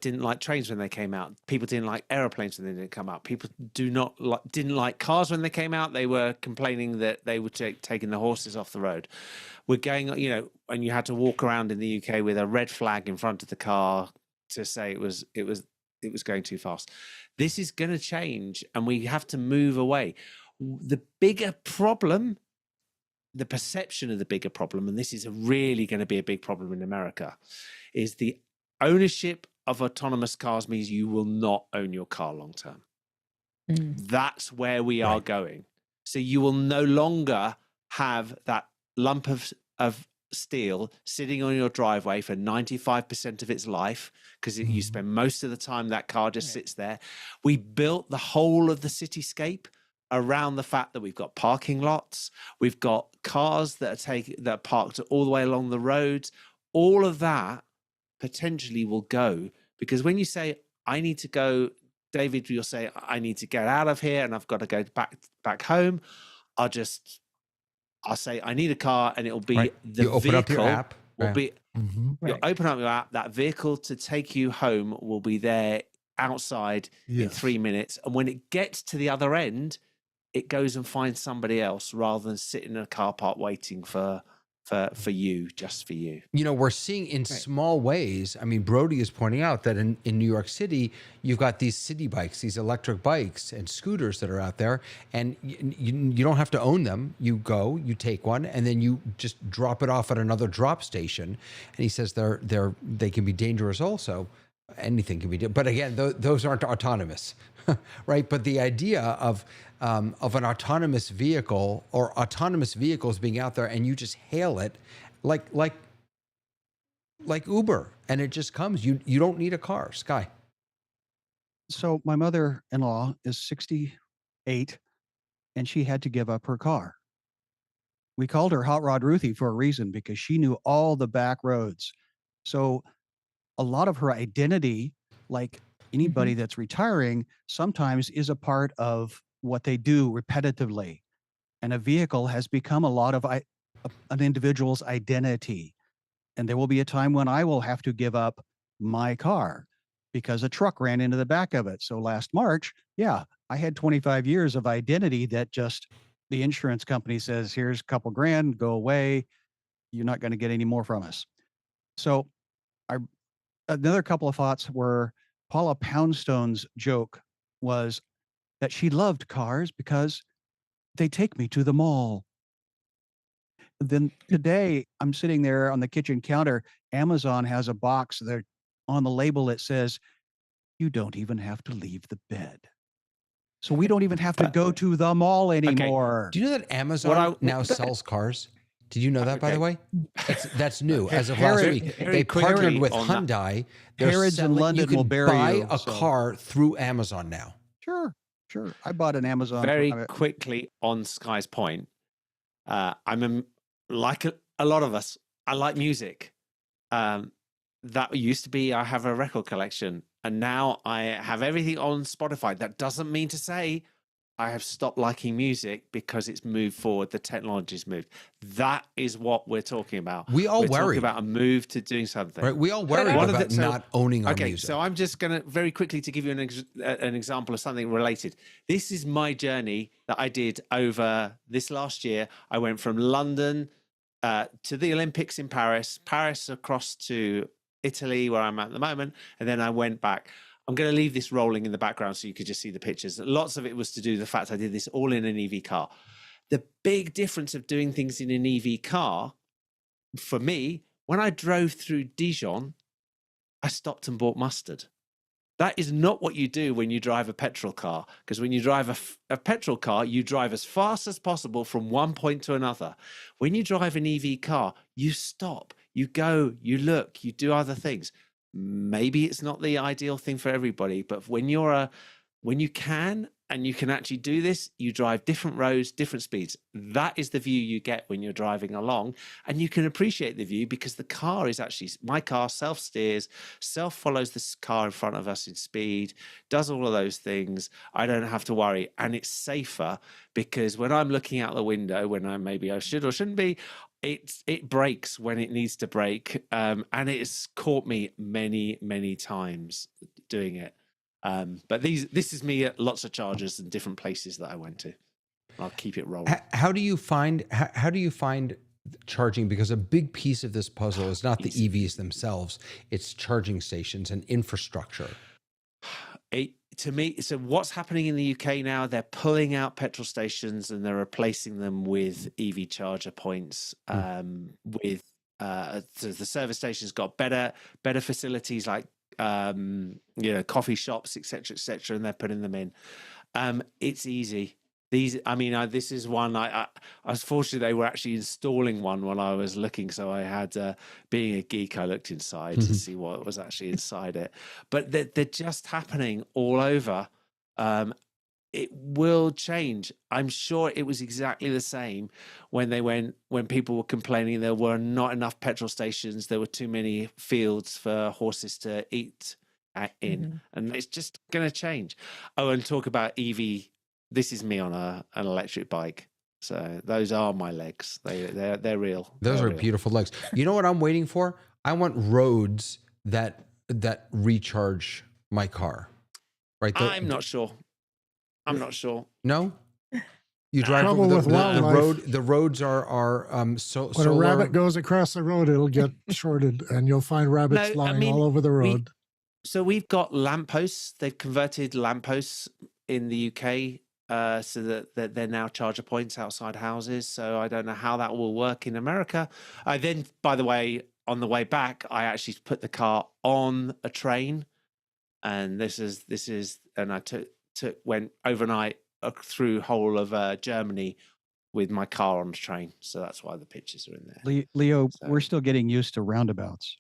didn't like trains when they came out. People didn't like aeroplanes when they didn't come out. People didn't like cars when they came out. They were complaining that they were taking the horses off the road. We're going, and you had to walk around in the UK with a red flag in front of the car to say it was going too fast. This is going to change, and we have to move away. The bigger problem, the perception of the bigger problem, and this is really going to be a big problem in America, is the ownership of autonomous cars means you will not own your car long term. That's where we are going. So you will no longer have that lump of steel sitting on your driveway for 95% of its life, because you spend most of the time that car just sits there. We built the whole of the cityscape around the fact that we've got parking lots, we've got cars that are parked all the way along the roads. All of that potentially will go, because when you say, I need to go, David, you'll say, I need to get out of here and I've got to go back home. I'll say, I need a car, and it'll be the you open vehicle up your app. will be, Right. you'll open up your app, that vehicle to take you home will be there outside in 3 minutes. And when it gets to the other end, it goes and finds somebody else rather than sitting in a car park waiting for you, just for you. You know, we're seeing in small ways. I mean, Brody is pointing out that in New York City, you've got these city bikes, these electric bikes and scooters that are out there, and you don't have to own them. You go, you take one, and then you just drop it off at another drop station. And he says they can be dangerous also. Anything can be, but again, those aren't autonomous, right? But the idea of an autonomous vehicle or autonomous vehicles being out there, and you just hail it, like Uber, and it just comes. You don't need a car, Sky. So my mother-in-law is 68, and she had to give up her car. We called her Hot Rod Ruthie for a reason, because she knew all the back roads. So a lot of her identity, like anybody that's retiring, sometimes is a part of what they do repetitively. And a vehicle has become a lot of an individual's identity. And there will be a time when I will have to give up my car because a truck ran into the back of it. So last March, I had 25 years of identity that just the insurance company says, here's a couple grand, go away. You're not going to get any more from us. So another couple of thoughts were Paula Poundstone's joke was that she loved cars because they take me to the mall. Then today I'm sitting there on the kitchen counter. Amazon has a box there on the label. It says, you don't even have to leave the bed. So we don't even have to go to the mall anymore. Do you know that Amazon now sells cars? Did you know that, by the way? That's new. As of last week, they partnered with Hyundai. Harrods in London will bury you. Buy a car through Amazon now. Sure. I bought an Amazon. Very quickly on Sky's point, I'm like a lot of us. I like music. That used to be I have a record collection, and now I have everything on Spotify. That doesn't mean to say I have stopped liking music because it's moved forward. The technology's moved. That is what we're talking about. We're worry talking about a move to doing something. Right? We all worry about not owning our music. So I'm just going to very quickly to give you an example of something related. This is my journey that I did over this last year. I went from London to the Olympics in Paris across to Italy, where I'm at the moment, and then I went back. I'm going to leave this rolling in the background so you could just see the pictures. Lots of it was to do with the fact I did this all in an EV car. The big difference of doing things in an EV car, for me, when I drove through Dijon, I stopped and bought mustard. That is not what you do when you drive a petrol car, because when you drive a petrol car, you drive as fast as possible from one point to another. When you drive an EV car, you stop, you go, you look, you do other things. Maybe it's not the ideal thing for everybody, but when you can actually do this, you drive different roads, different speeds. That is the view you get when you're driving along, and you can appreciate the view because the car is actually, my car self-steers, self-follows this car in front of us in speed, does all of those things. I don't have to worry, and it's safer because when I'm looking out the window, when I should or shouldn't be, it brakes when it needs to brake, and it's caught me many times doing it. But this is me at lots of chargers and different places that I went to. I'll keep it rolling. How do you find charging? Because a big piece of this puzzle is not the EVs themselves; it's charging stations and infrastructure. To me, so what's happening in the UK now, they're pulling out petrol stations and they're replacing them with EV charger points. With the service stations got better facilities like coffee shops, etc., and they're putting them in. It's easy. This is one I was fortunate they were actually installing one when I was looking. So I had, being a geek, I looked inside to see what was actually inside it. But they're just happening all over. It will change. I'm sure it was exactly the same when people were complaining there were not enough petrol stations, there were too many fields for horses to eat in, and it's just going to change. Oh, and talk about EV. This is me on an electric bike. So those are my legs. They're real. Those are beautiful legs. You know what I'm waiting for? I want roads that recharge my car. Right? I'm not sure. No? You drive Trouble over with wildlife. the roads are When solar. a rabbit goes across the road, it'll get shorted, and you'll find rabbits lying all over the road. So we've got lampposts. They've converted lampposts in the UK so that they're now charger points outside houses. So I don't know how that will work in America. Then, by the way, on the way back, I actually put the car on a train, and I went overnight through whole of Germany with my car on the train. So that's why the pictures are in there. Leo, we're still getting used to roundabouts.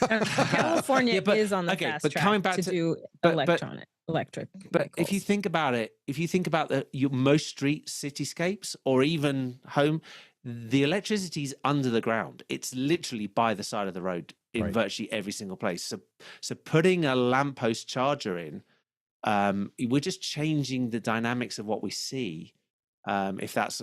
California is on the fast track to do electric. But if you think about it, your most street cityscapes or even home, the electricity is under the ground. It's literally by the side of the road in virtually every single place. So putting a lamppost charger in, we're just changing the dynamics of what we see. If that's,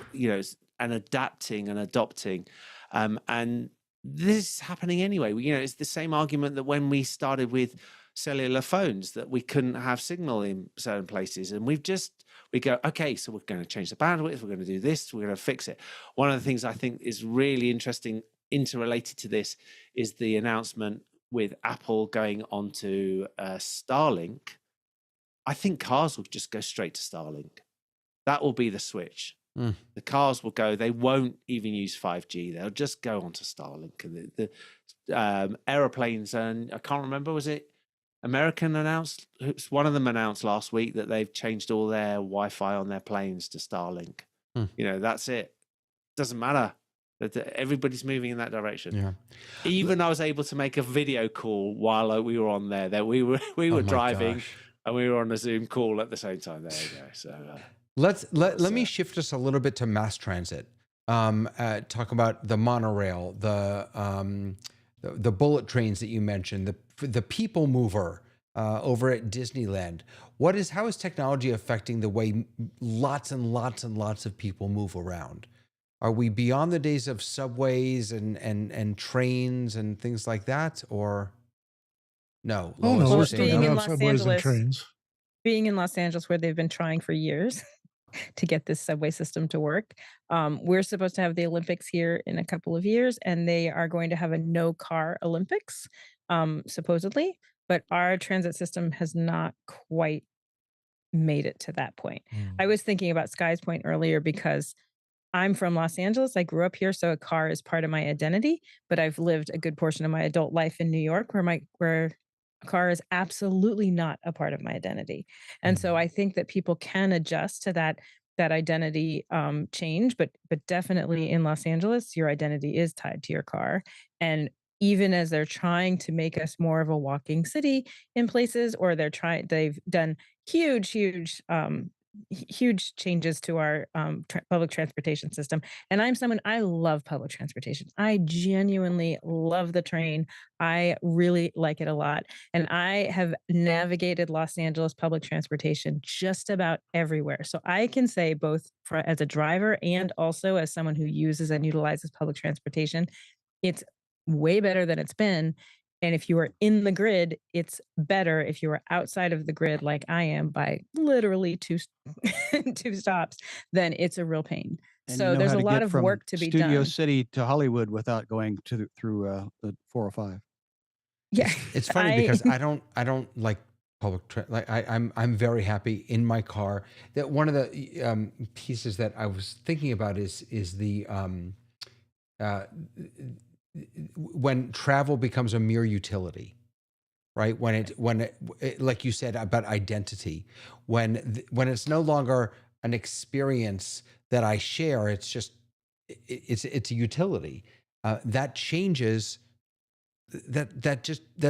and adapting and adopting, and this is happening anyway. It's the same argument that when we started with cellular phones, that we couldn't have signal in certain places, and we go, okay, so we're going to change the bandwidth, we're going to do this, we're going to fix it. One of the things I think is really interesting, interrelated to this, is the announcement with Apple going onto Starlink. I think cars will just go straight to Starlink. That will be the switch. The cars will go, they won't even use 5G. They'll just go onto Starlink. And the aeroplanes, and I can't remember, was it American announced? One of them announced last week that they've changed all their Wi-Fi on their planes to Starlink. That's it. Doesn't matter. Everybody's moving in that direction. Yeah. Even I was able to make a video call while we were on there. That we were driving. Gosh. And we were on a Zoom call at the same time. There you go. So let me shift us a little bit to mass transit. Talk about the monorail, the bullet trains that you mentioned, the people mover over at Disneyland. How is technology affecting the way lots and lots and lots of people move around? Are we beyond the days of subways and trains and things like that, or? No. No, we're still going to have subways and trains. Being in Los Angeles, where they've been trying for years to get this subway system to work, we're supposed to have the Olympics here in a couple of years, and they are going to have a no-car Olympics, supposedly. But our transit system has not quite made it to that point. I was thinking about Sky's point earlier because I'm from Los Angeles. I grew up here, so a car is part of my identity. But I've lived a good portion of my adult life in New York, where a car is absolutely not a part of my identity. And so I think that people can adjust to that identity change, but definitely in Los Angeles, your identity is tied to your car. And even as they're trying to make us more of a walking city in places, or they've done huge changes to our public transportation system. And I love public transportation. I genuinely love the train. I really like it a lot. And I have navigated Los Angeles public transportation just about everywhere. So I can say, both as a driver and also as someone who uses and utilizes public transportation, it's way better than it's been. And if you are in the grid, it's better. If you are outside of the grid, like I am, by literally two stops, then it's a real pain. And so there's a lot of work to be done. Studio City to Hollywood without going through the 405. Yeah, it's funny because I don't like public I'm very happy in my car. That one of the pieces that I was thinking about is the when travel becomes a mere utility, right? When it like you said about identity, when it's no longer an experience that I share. It's just it's a utility that changes. That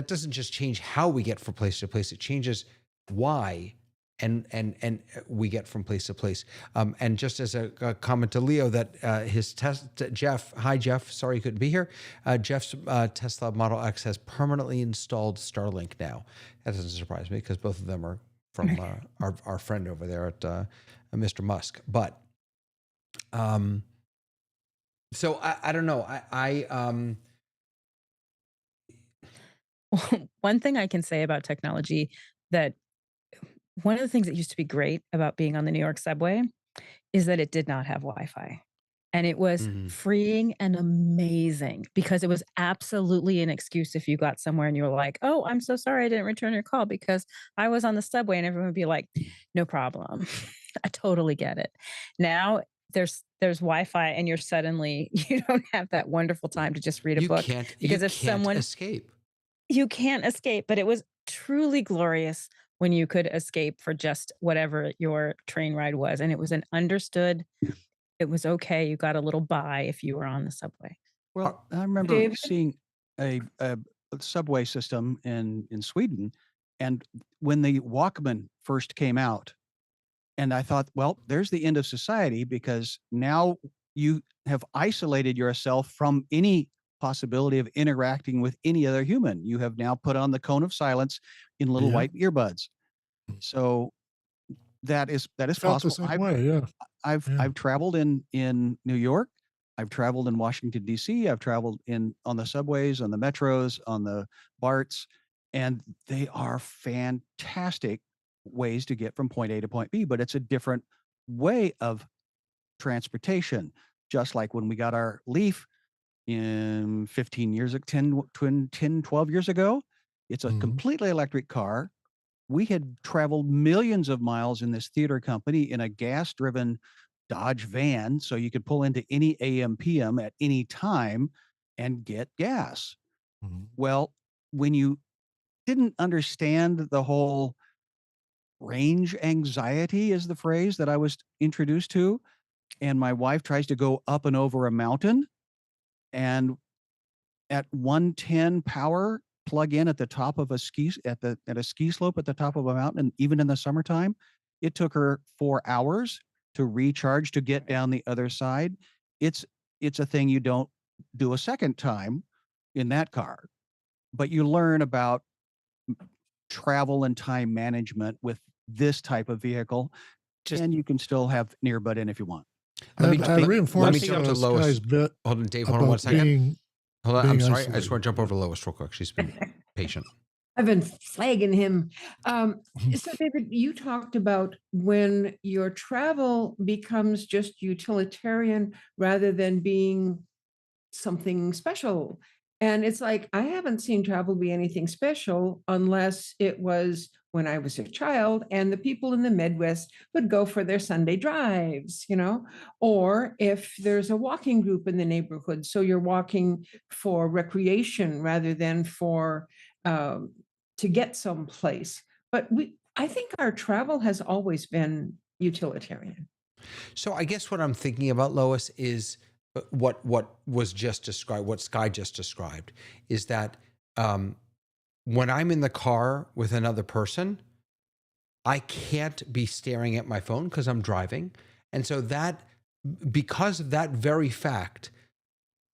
doesn't just change how we get from place to place. It changes why and we get from place to place. And just as a comment to Leo, that his Jeff, hi Jeff, sorry you couldn't be here. Jeff's Tesla Model X has permanently installed Starlink now. That doesn't surprise me because both of them are from our friend over there at Mr. Musk. But so I don't know. One thing I can say about technology, that one of the things that used to be great about being on the New York subway is that it did not have Wi-Fi. And it was freeing and amazing because it was absolutely an excuse if you got somewhere and you were like, oh, I'm so sorry I didn't return your call because I was on the subway, and everyone would be like, no problem. I totally get it. Now there's Wi-Fi and you don't have that wonderful time to just read a book. Because if someone escape. You can't escape, but it was truly glorious when you could escape for just whatever your train ride was. And it was an understood, it was okay. You got a little buy if you were on the subway. Well, I remember David? seeing a subway system in Sweden, and when the Walkman first came out, and I thought, well, there's the end of society, because now you have isolated yourself from any possibility of interacting with any other human. You have now put on the cone of silence in little Yeah. white earbuds. So that is Felt possible. the same way, yeah. I've traveled in New York. I've traveled in Washington, D.C. I've traveled on the subways, on the metros, on the BARTs, and they are fantastic ways to get from point A to point B, but it's a different way of transportation. Just like when we got our Leaf in 15 years, 10, 12 years ago, it's a completely electric car. We had traveled millions of miles in this theater company in a gas-driven Dodge van, so you could pull into any AM PM at any time and get gas. Well, when you didn't understand the whole range anxiety, is the phrase that I was introduced to, and my wife tries to go up and over a mountain, and at 110 power, plug in at the top of a ski slope at the top of a mountain, and even in the summertime, it took her 4 hours to recharge to get down the other side. It's a thing you don't do a second time in that car, but you learn about travel and time management with this type of vehicle, and you can still have an earbud in if you want. Let me reinforce jump to Lois. Sky's bit. Hold on, Dave. Hold on 1 second. Hold on. being I'm sorry. I isolated. just want to jump over to Lois real quick. She's been patient. I've been flagging him. So David, you talked about when your travel becomes just utilitarian rather than being something special. And it's like, I haven't seen travel be anything special unless it was when I was a child and the people in the Midwest would go for their Sunday drives, or if there's a walking group in the neighborhood. So you're walking for recreation rather than for to get someplace. But I think our travel has always been utilitarian. So I guess what I'm thinking about, Lois, is what was just described, what Sky just described, is that when I'm in the car with another person, I can't be staring at my phone because I'm driving. And so because of that very fact,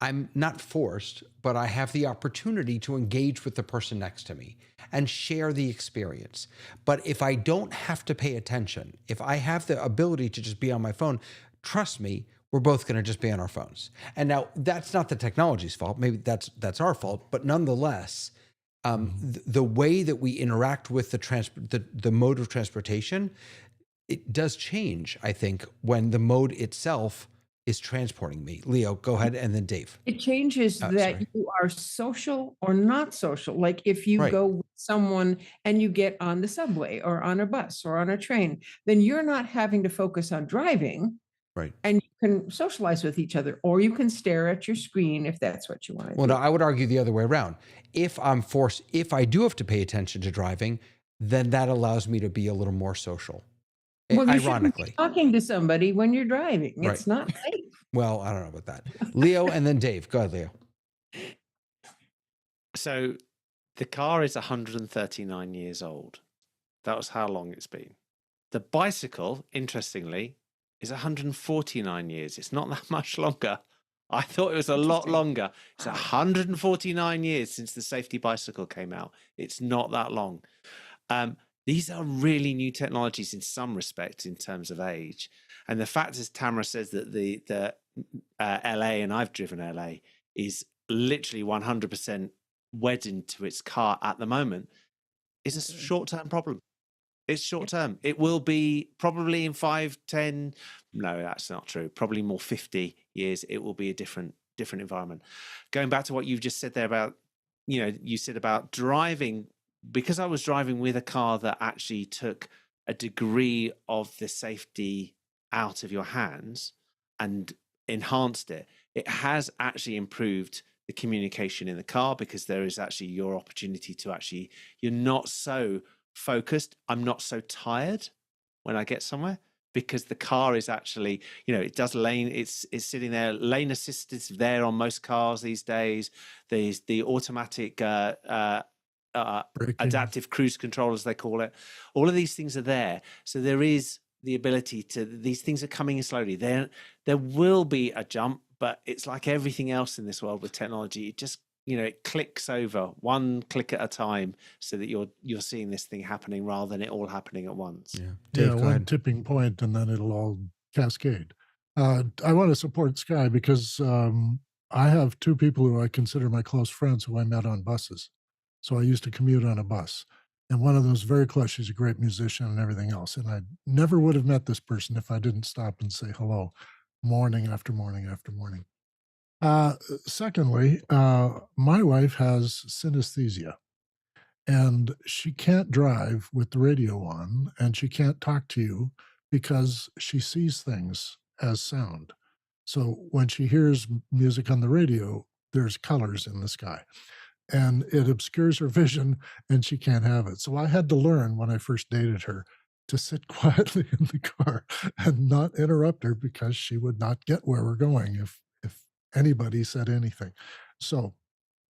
I'm not forced, but I have the opportunity to engage with the person next to me and share the experience. But if I don't have to pay attention, if I have the ability to just be on my phone, trust me, we're both going to just be on our phones. And now that's not the technology's fault. Maybe that's our fault. But nonetheless, the way that we interact with the mode of transportation, it does change, I think, when the mode itself is transporting me. Leo, go ahead, and then Dave. It changes that you are social or not social. Like if you go with someone and you get on the subway or on a bus or on a train, then you're not having to focus on driving. Right. And you can socialize with each other, or you can stare at your screen if that's what you want to do. Well, no, I would argue the other way around. If I do have to pay attention to driving, then that allows me to be a little more social. Well, you shouldn't be ironically. talking to somebody when you're driving. Right. It's not safe. Well, I don't know about that. Leo and then Dave. Go ahead, Leo. So the car is 139 years old. That was how long it's been. The bicycle, interestingly, is 149 years. It's not that much longer. I thought it was a lot longer. It's 149 years since the safety bicycle came out. It's not that long. These are really new technologies in some respects in terms of age. And the fact, as Tamara says, that the LA, and I've driven LA, is literally 100% wedded to its car at the moment is a short-term problem. It's short-term. It will be probably in 5, 10, no, that's not true. Probably more 50 years, it will be a different environment. Going back to what you've just said there about, you said about driving, because I was driving with a car that actually took a degree of the safety out of your hands and enhanced it, it has actually improved the communication in the car, because there is actually your opportunity to actually, you're not so focused. I'm not so tired when I get somewhere, because the car is actually, it does lane, it's sitting there. Lane assist is there on most cars these days. There's the automatic adaptive cruise control, as they call it. All of these things are there. So there is the ability to, these things are coming in slowly. There will be a jump, but it's like everything else in this world with technology. It just, it clicks over one click at a time, so that you're seeing this thing happening rather than it all happening at once. Yeah. Dave, go one ahead. tipping point, and then it'll all cascade. I want to support Sky because I have two people who I consider my close friends who I met on buses. So I used to commute on a bus. And one of them was very close. She's a great musician and everything else. And I never would have met this person if I didn't stop and say hello morning after morning after morning. Secondly, my wife has synesthesia, and she can't drive with the radio on, and she can't talk to you because she sees things as sound. So when she hears music on the radio, there's colors in the sky, and it obscures her vision, and she can't have it. So I had to learn, when I first dated her, to sit quietly in the car and not interrupt her, because she would not get where we're going if anybody said anything. So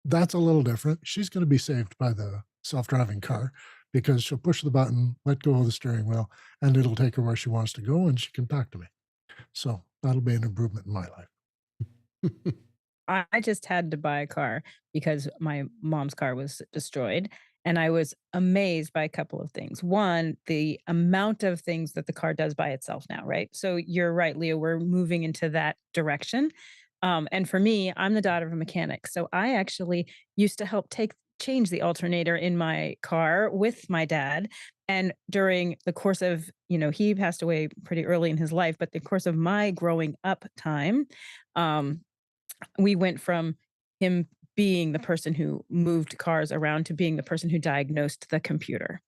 that's a little different. She's going to be saved by the self-driving car, because she'll push the button, let go of the steering wheel, and it'll take her where she wants to go, and she can talk to me. So that'll be an improvement in my life. I just had to buy a car because my mom's car was destroyed. And I was amazed by a couple of things. One, the amount of things that the car does by itself now, right? So you're right, Leo, we're moving into that direction. And for me, I'm the daughter of a mechanic. So I actually used to help change the alternator in my car with my dad. And during the course of, he passed away pretty early in his life, but the course of my growing up time, we went from him being the person who moved cars around to being the person who diagnosed the computer.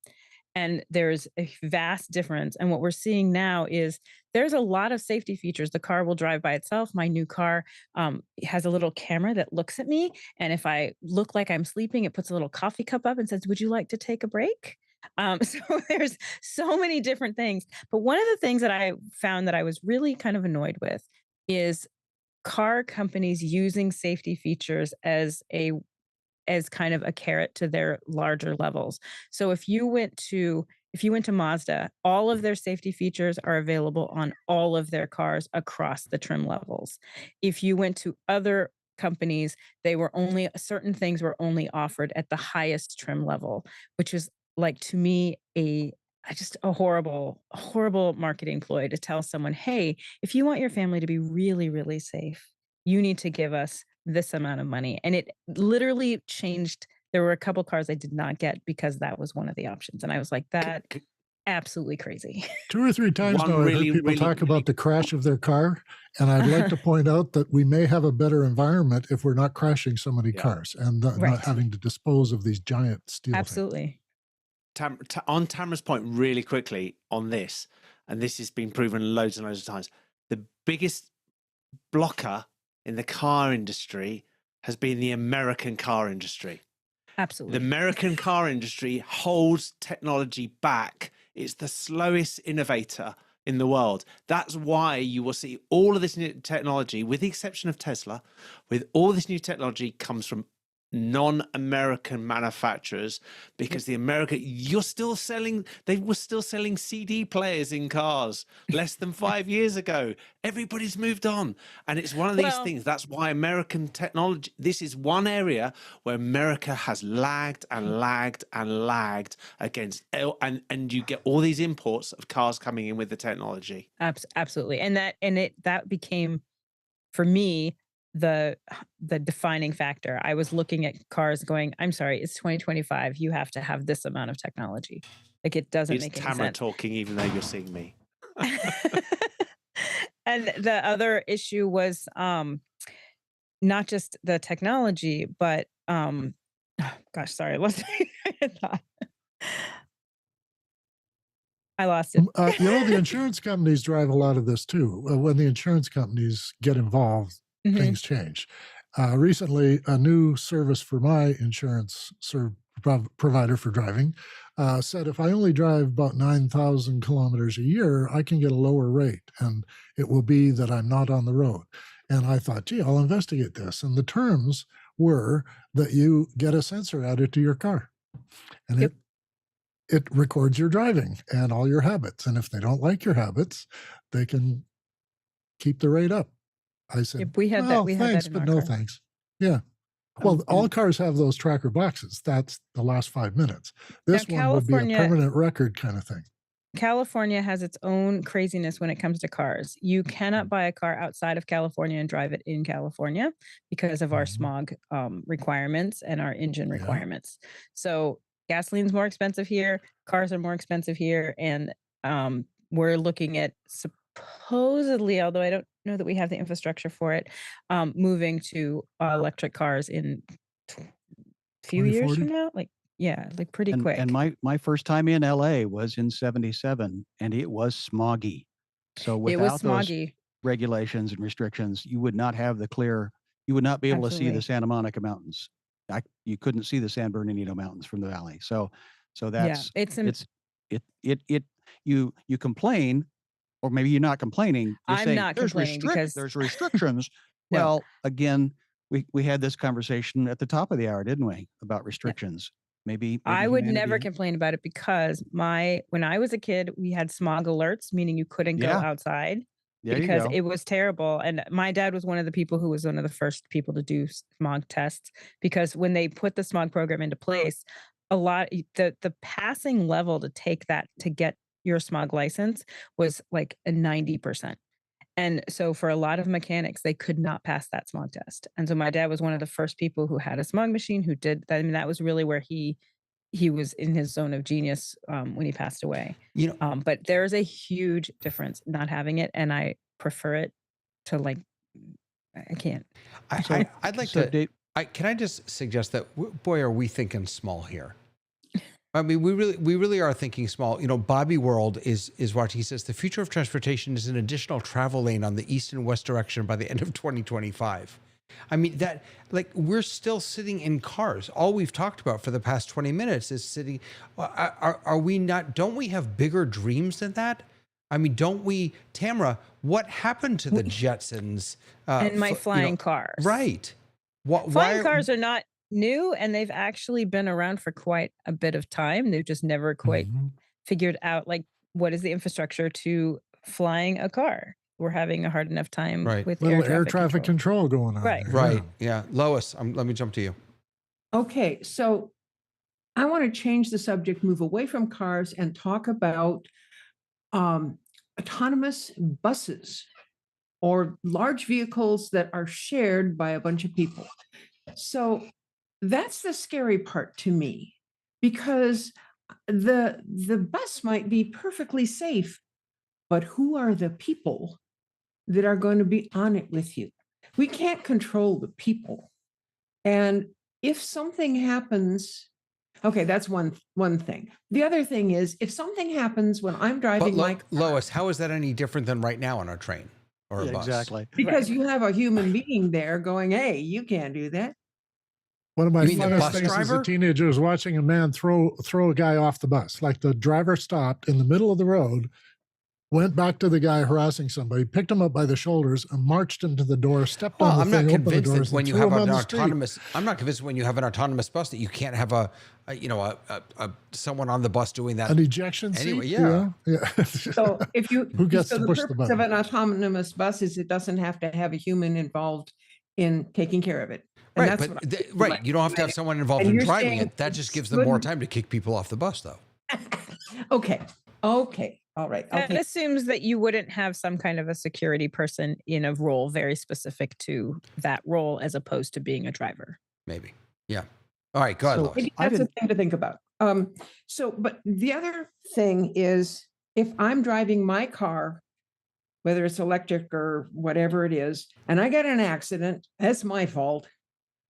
And there's a vast difference. And what we're seeing now is there's a lot of safety features. The car will drive by itself. My new car has a little camera that looks at me. And if I look like I'm sleeping, it puts a little coffee cup up and says, "Would you like to take a break?" So there's so many different things. But one of the things that I found that I was really kind of annoyed with is car companies using safety features as kind of a carrot to their larger levels. So if you went to Mazda, all of their safety features are available on all of their cars across the trim levels. If you went to other companies, certain things were only offered at the highest trim level, which was, like, to me, just a horrible marketing ploy to tell someone, "Hey, if you want your family to be really, really safe, you need to give us this amount of money." And it literally changed. There were a couple cars I did not get because that was one of the options. And I was like, that absolutely crazy. 2 or 3 times now I've heard people talk about the crash of their car. And I'd like to point out that we may have a better environment if we're not crashing so many cars and not having to dispose of these giant steel things. Absolutely. On Tamara's point, really quickly on this, and this has been proven loads and loads of times, the biggest blocker in the car industry has been the American car industry. Absolutely. The American car industry holds technology back It's the slowest innovator in the world. That's why you will see all of this new technology, with the exception of Tesla, with all this new technology comes from non-American manufacturers, because they were still selling CD players in cars less than 5 years ago. Everybody's moved on. And it's one of these things. That's why American technology, this is one area where America has lagged and lagged and lagged against, and you get all these imports of cars coming in with the technology. Absolutely. And that became, for me, the defining factor. I was looking at cars going, I'm sorry, it's 2025. You have to have this amount of technology. Like, it doesn't make any sense. It's Tamara talking, even though you're seeing me. And the other issue was not just the technology, but gosh, sorry, what's my thought? I lost it. The insurance companies drive a lot of this too. When the insurance companies get involved, things change. Recently, a new service for my insurance provider for driving said if I only drive about 9,000 kilometers a year, I can get a lower rate, and it will be that I'm not on the road. And I thought, gee, I'll investigate this. And the terms were that you get a sensor added to your car, and it records your driving and all your habits. And if they don't like your habits, they can keep the rate up. I said, we had well, that. Thanks, but no thanks. Yeah. Well, all cars have those tracker boxes. That's the last 5 minutes. This one would be a permanent record kind of thing. California has its own craziness when it comes to cars. You cannot buy a car outside of California and drive it in California because of our smog requirements and our engine requirements. So gasoline's more expensive here. Cars are more expensive here. And we're looking at supposedly, although I don't know that we have the infrastructure for it, moving to electric cars in a few years from now. Like pretty quick. And my first time in LA was in 77, and it was smoggy. So without those regulations and restrictions, you would not have you would not be able to see the Santa Monica Mountains. You couldn't see the San Bernardino Mountains from the valley. So that's you complain, or maybe you're not complaining. You're I'm saying, not complaining because there's restrictions. Well, again, we had this conversation at the top of the hour, didn't we, about restrictions? Maybe I would never complain about it, because when I was a kid, we had smog alerts, meaning you couldn't go outside because it was terrible. And my dad was one of the people who was one of the first people to do smog tests, because when they put the smog program into place, the passing level to take that to get your smog license was like a 90%. And so for a lot of mechanics, they could not pass that smog test. And so my dad was one of the first people who had a smog machine, who did that. I mean, that was really where he was in his zone of genius when he passed away. But there is a huge difference not having it, and I prefer it to I can't. I'd like to. Dave, can I just suggest that? Boy, are we thinking small here? I mean, we really are thinking small. Bobby World is watching. He says the future of transportation is an additional travel lane on the east and west direction by the end of 2025. I mean, we're still sitting in cars. All we've talked about for the past 20 minutes is sitting. Are we not? Don't we have bigger dreams than that? I mean, don't we, Tamara? What happened to the Jetsons and my flying cars? Right. Flying cars are not new, and they've actually been around for quite a bit of time. They've just never quite figured out what is the infrastructure to flying a car. We're having a hard enough time with air traffic control going on. Right. Yeah. Lois, let me jump to you. Okay. So I want to change the subject, move away from cars, and talk about autonomous buses, or large vehicles that are shared by a bunch of people. So that's the scary part to me, because the bus might be perfectly safe, but who are the people that are going to be on it with you? We can't control the people. And if something happens, okay, that's one thing. The other thing is, if something happens when I'm driving my car, Lois, how is that any different than right now on a train or a bus? Exactly. Because you have a human being there going, hey, you can't do that. One of my You mean the funnest bus things as driver? a teenager was watching a man throw a guy off the bus. Like the driver stopped in the middle of the road, went back to the guy harassing somebody, picked him up by the shoulders, and marched into the door, stepped Well, on the I'm not thing, opened the convinced doors, that when and you threw have him an on the street. autonomous, I'm not convinced when you have an autonomous bus that you can't have a someone on the bus doing that. An ejection seat? Anyway, Yeah. So if you, Who gets so to the push the purpose of button? an autonomous bus is it doesn't have to have a human involved in taking care of it. And Right, that's but what I- right, you don't have to have someone involved And in you're driving saying it. That just it's gives them more good- time to kick people off the bus, though. Okay, all right. That Okay. assumes that you wouldn't have some kind of a security person in a role very specific to that role as opposed to being a driver. Maybe. Yeah. All right, go ahead, So- Lois. Maybe I that's a didn't- thing to think about. But the other thing is if I'm driving my car, whether it's electric or whatever it is, and I get in an accident, that's my fault.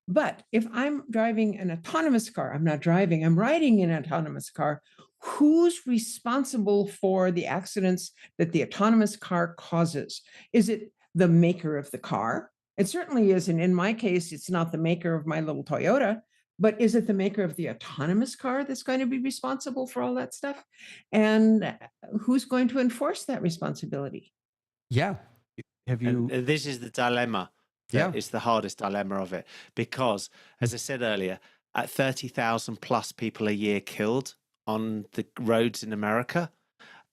But if I'm driving an autonomous car, I'm not driving, I'm riding an autonomous car, who's responsible for the accidents that the autonomous car causes? Is it the maker of the car? It certainly isn't. In my case, it's not the maker of my little Toyota, but is it the maker of the autonomous car that's going to be responsible for all that stuff? And who's going to enforce that responsibility? Yeah. Have you? And this is the dilemma. Yeah. It's the hardest dilemma of it because, as I said earlier, at 30,000 plus people a year killed on the roads in America,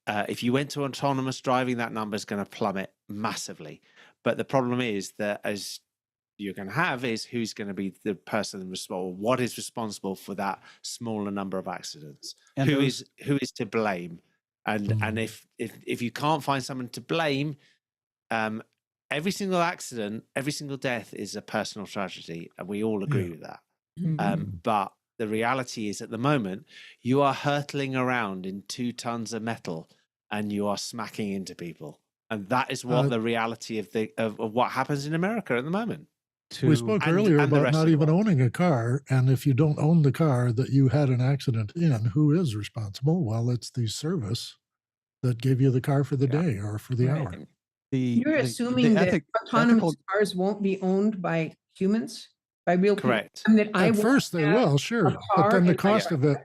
if you went to autonomous driving, that number is going to plummet massively. But the problem is that as you're going to have is who's going to be the person responsible, what is responsible for that smaller number of accidents, And who those- is to blame, and if you can't find someone to blame, every single accident, every single death is a personal tragedy, and we all agree with that. But the reality is, at the moment, you are hurtling around in 2 tons of metal, and you are smacking into people, and that is what the reality of what happens in America at the moment. We spoke and- earlier and the about rest not of the even world. owning a car. And if you don't own the car that you had an accident in, who is responsible? Well, it's the service that gave you the car for the day or for the hour. You're assuming that autonomous cars won't be owned by humans, by real people. Correct. And that I At won't first they have will, sure. a But car then the in my cost of it,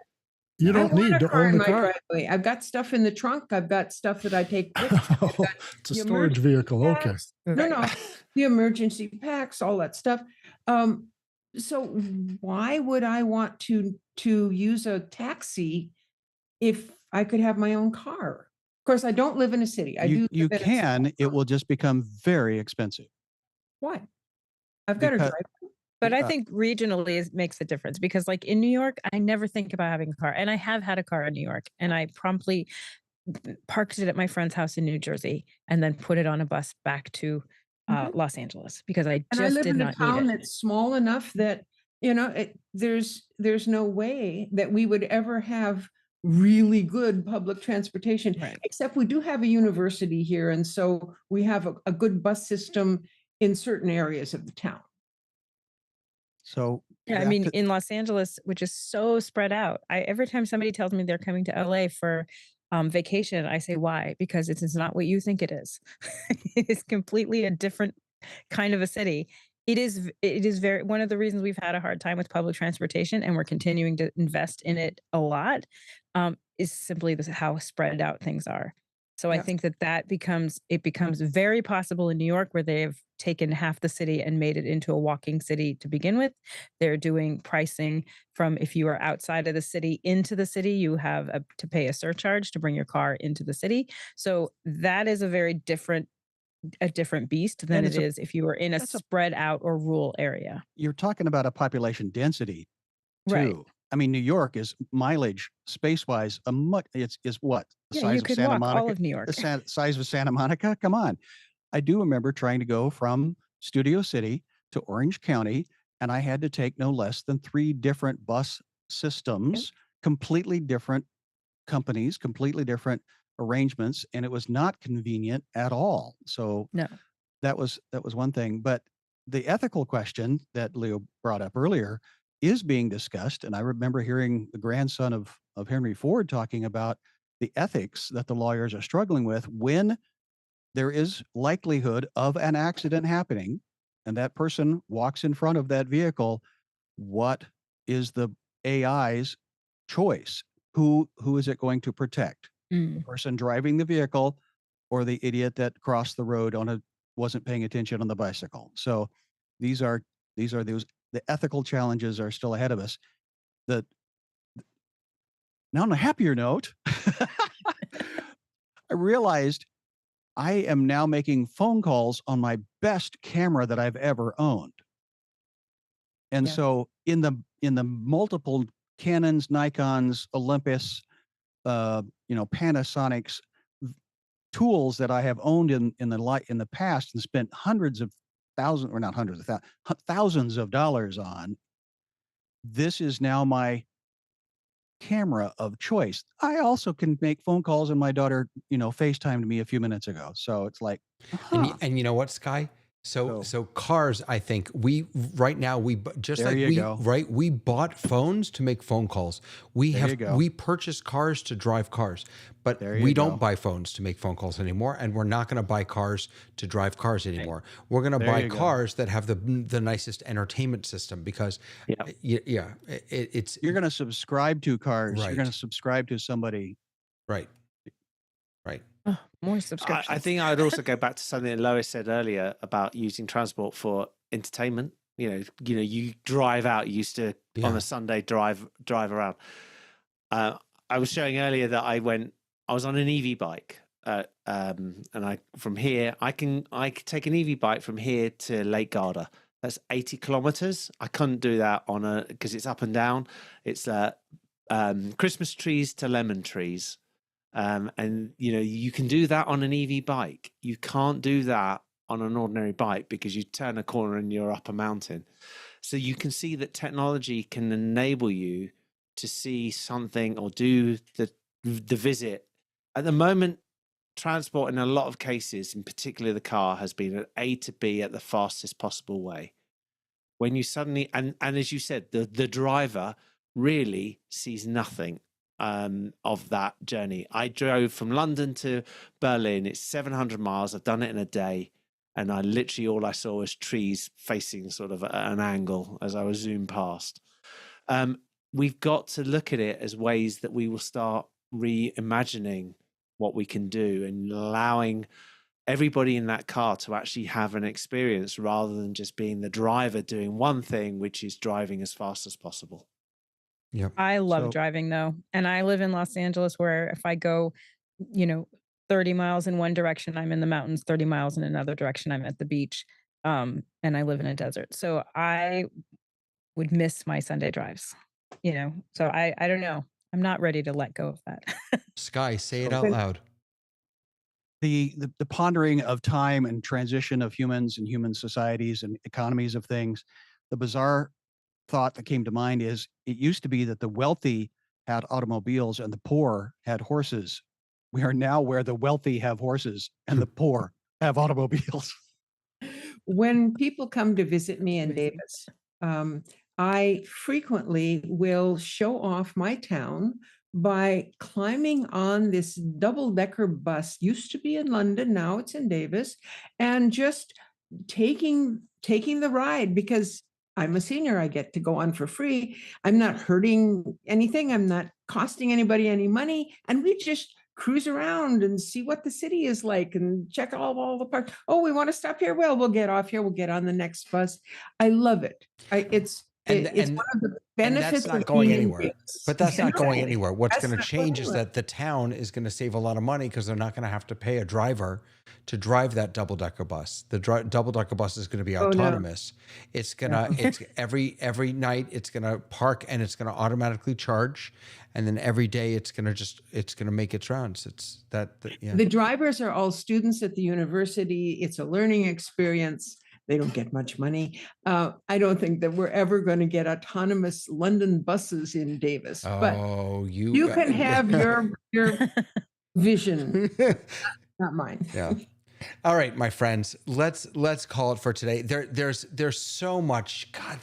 you I don't want need a to car own in the my car. driveway. I've got stuff in the trunk. I've got stuff that I take with me. I've got It's a the storage emergency vehicle. Okay. packs. No, the emergency packs, all that stuff. So why would I want to use a taxi if I could have my own car? Of course, I don't live in a city. I do. You live in a can. small It town. will just become very expensive. Why? I've got to Because- drive. But I think regionally makes a difference because, like in New York, I never think about having a car, and I have had a car in New York, and I promptly parked it at my friend's house in New Jersey, and then put it on a bus back to Los Angeles because I And I just live did in a not need town it. that's small enough that, there's no way that we would ever have really good public transportation, Right. except we do have a university here. And so we have a good bus system in certain areas of the town. So Yeah, I back mean, to- in Los Angeles, which is so spread out, every time somebody tells me they're coming to LA for vacation, I say, why? Because it is not what you think it is. It is completely a different kind of a city. It is very, one of the reasons we've had a hard time with public transportation and we're continuing to invest in it a lot, is simply how spread out things are. So I Yeah. think that becomes very possible in New York, where they've taken half the city and made it into a walking city to begin with. They're doing pricing from, if you are outside of the city into the city, you have to pay a surcharge to bring your car into the city. So that is a very different beast than And it is if you were in a spread out or rural area. you're talking about a population density too. Right. I mean, New York is mileage space wise is what the Yeah, size you of could Santa walk Monica. all of New York. The size of Santa Monica. Come on. I do remember trying to go from Studio City to Orange County, and I had to take no less than 3 different bus systems, completely different companies, completely different arrangements, and it was not convenient at all. So No. that was one thing. But the ethical question that Leo brought up earlier is being discussed. And I remember hearing the grandson of Henry Ford talking about the ethics that the lawyers are struggling with when there is likelihood of an accident happening and that person walks in front of that vehicle. what is the AI's choice? Who is it going to protect? The person driving the vehicle or the idiot that crossed the road wasn't paying attention on the bicycle? So these are the ethical challenges are still ahead of us. Now on a happier note, I realized I am now making phone calls on my best camera that I've ever owned. And Yeah. so in the multiple Canons, Nikons, Olympus, Panasonics tools that I have owned in the past and spent thousands of dollars on, this is now my camera of choice. I also can make phone calls, and my daughter, FaceTimed me a few minutes ago. So it's like, And you know what, Sky? So cars, I think we bought phones to make phone calls. We purchased cars to drive cars, but we don't buy phones to make phone calls anymore, and we're not going to buy cars to drive cars anymore. We're going to buy cars that have the nicest entertainment system because it's you're going to subscribe to cars. Right. You're going to subscribe to somebody. Right. Oh, more subscriptions. I think I'd also go back to something that Lois said earlier about using transport for entertainment. You drive out. You used to on a Sunday drive around. I was showing earlier that I was on an EV bike, and I can take an EV bike from here to Lake Garda. That's 80 kilometers. I couldn't do that because it's up and down. It's Christmas trees to lemon trees. And you can do that on an EV bike. You can't do that on an ordinary bike because you turn a corner and you're up a mountain. So you can see that technology can enable you to see something or do the visit. At the moment, transport in a lot of cases, in particular the car, has been an A to B at the fastest possible way. When you suddenly, and as you said, the driver really sees nothing of that journey. I drove from London to Berlin. It's 700 miles. I've done it in a day. And all I saw was trees facing sort of at an angle as I was zoomed past. We've got to look at it as ways that we will start reimagining what we can do and allowing everybody in that car to actually have an experience rather than just being the driver doing one thing, which is driving as fast as possible. Yep. I love driving though. And I live in Los Angeles where if I go, 30 miles in one direction, I'm in the mountains, 30 miles in another direction, I'm at the beach. And I live in a desert. So I would miss my Sunday drives, so I don't know. I'm not ready to let go of that. Sky, say it out loud. The pondering of time and transition of humans and human societies and economies of things, the bizarre thought that came to mind is it used to be that the wealthy had automobiles and the poor had horses. We are now where the wealthy have horses and the poor have automobiles. When people come to visit me in Davis, I frequently will show off my town by climbing on this double-decker bus. Used to be in London, now it's in Davis, and just taking the ride because I'm a senior. I get to go on for free. I'm not hurting anything. I'm not costing anybody any money. And we just cruise around and see what the city is like and check all the parts. Oh, we want to stop here. Well, we'll get off here. We'll get on the next bus. I love it. It's one of the benefits. That's not going anywhere. But that's not going anywhere. What's going to change is that the town is going to save a lot of money because they're not going to have to pay a driver to drive that double-decker bus. The double-decker bus is going to be autonomous. It's every night it's going to park and it's going to automatically charge, and then every day it's going to make its rounds. The drivers are all students at the university. It's a learning experience. They don't get much money. I don't think that we're ever going to get autonomous London buses in Davis. But you can have your vision, not mine. Yeah. All right, my friends. Let's call it for today. There's so much. God,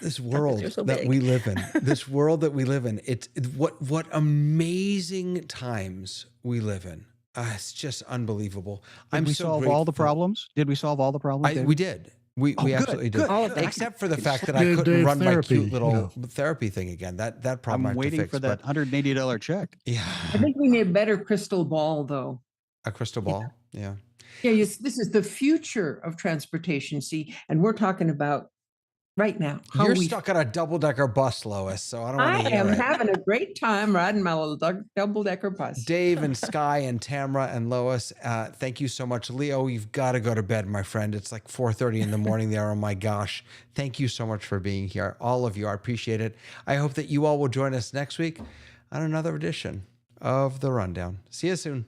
this world that we live in. This world that we live in. It's what amazing times we live in. It's just unbelievable. Did we solve all the problems? Did we solve all the problems? We did. We Oh, good, absolutely did. good. All of that. Except for the fact that I Dave couldn't run my therapy, cute little yeah. therapy thing again. That problem I I'm have to waiting fix, for that but $180 check. yeah, I think we need a better crystal ball, though. a crystal ball. Yeah. Yeah, yes, this is the future of transportation. See, and we're talking about right now. You're stuck on a double-decker bus, Lois, so I don't want I to hear am it. having a great time riding my little double-decker bus. Dave and Sky and Tamra and Lois, thank you so much. Leo, you've got to go to bed, my friend. It's like 4:30 in the morning there. Oh my gosh. Thank you so much for being here. All of you, I appreciate it. I hope that you all will join us next week on another edition of The Rundown. See you soon.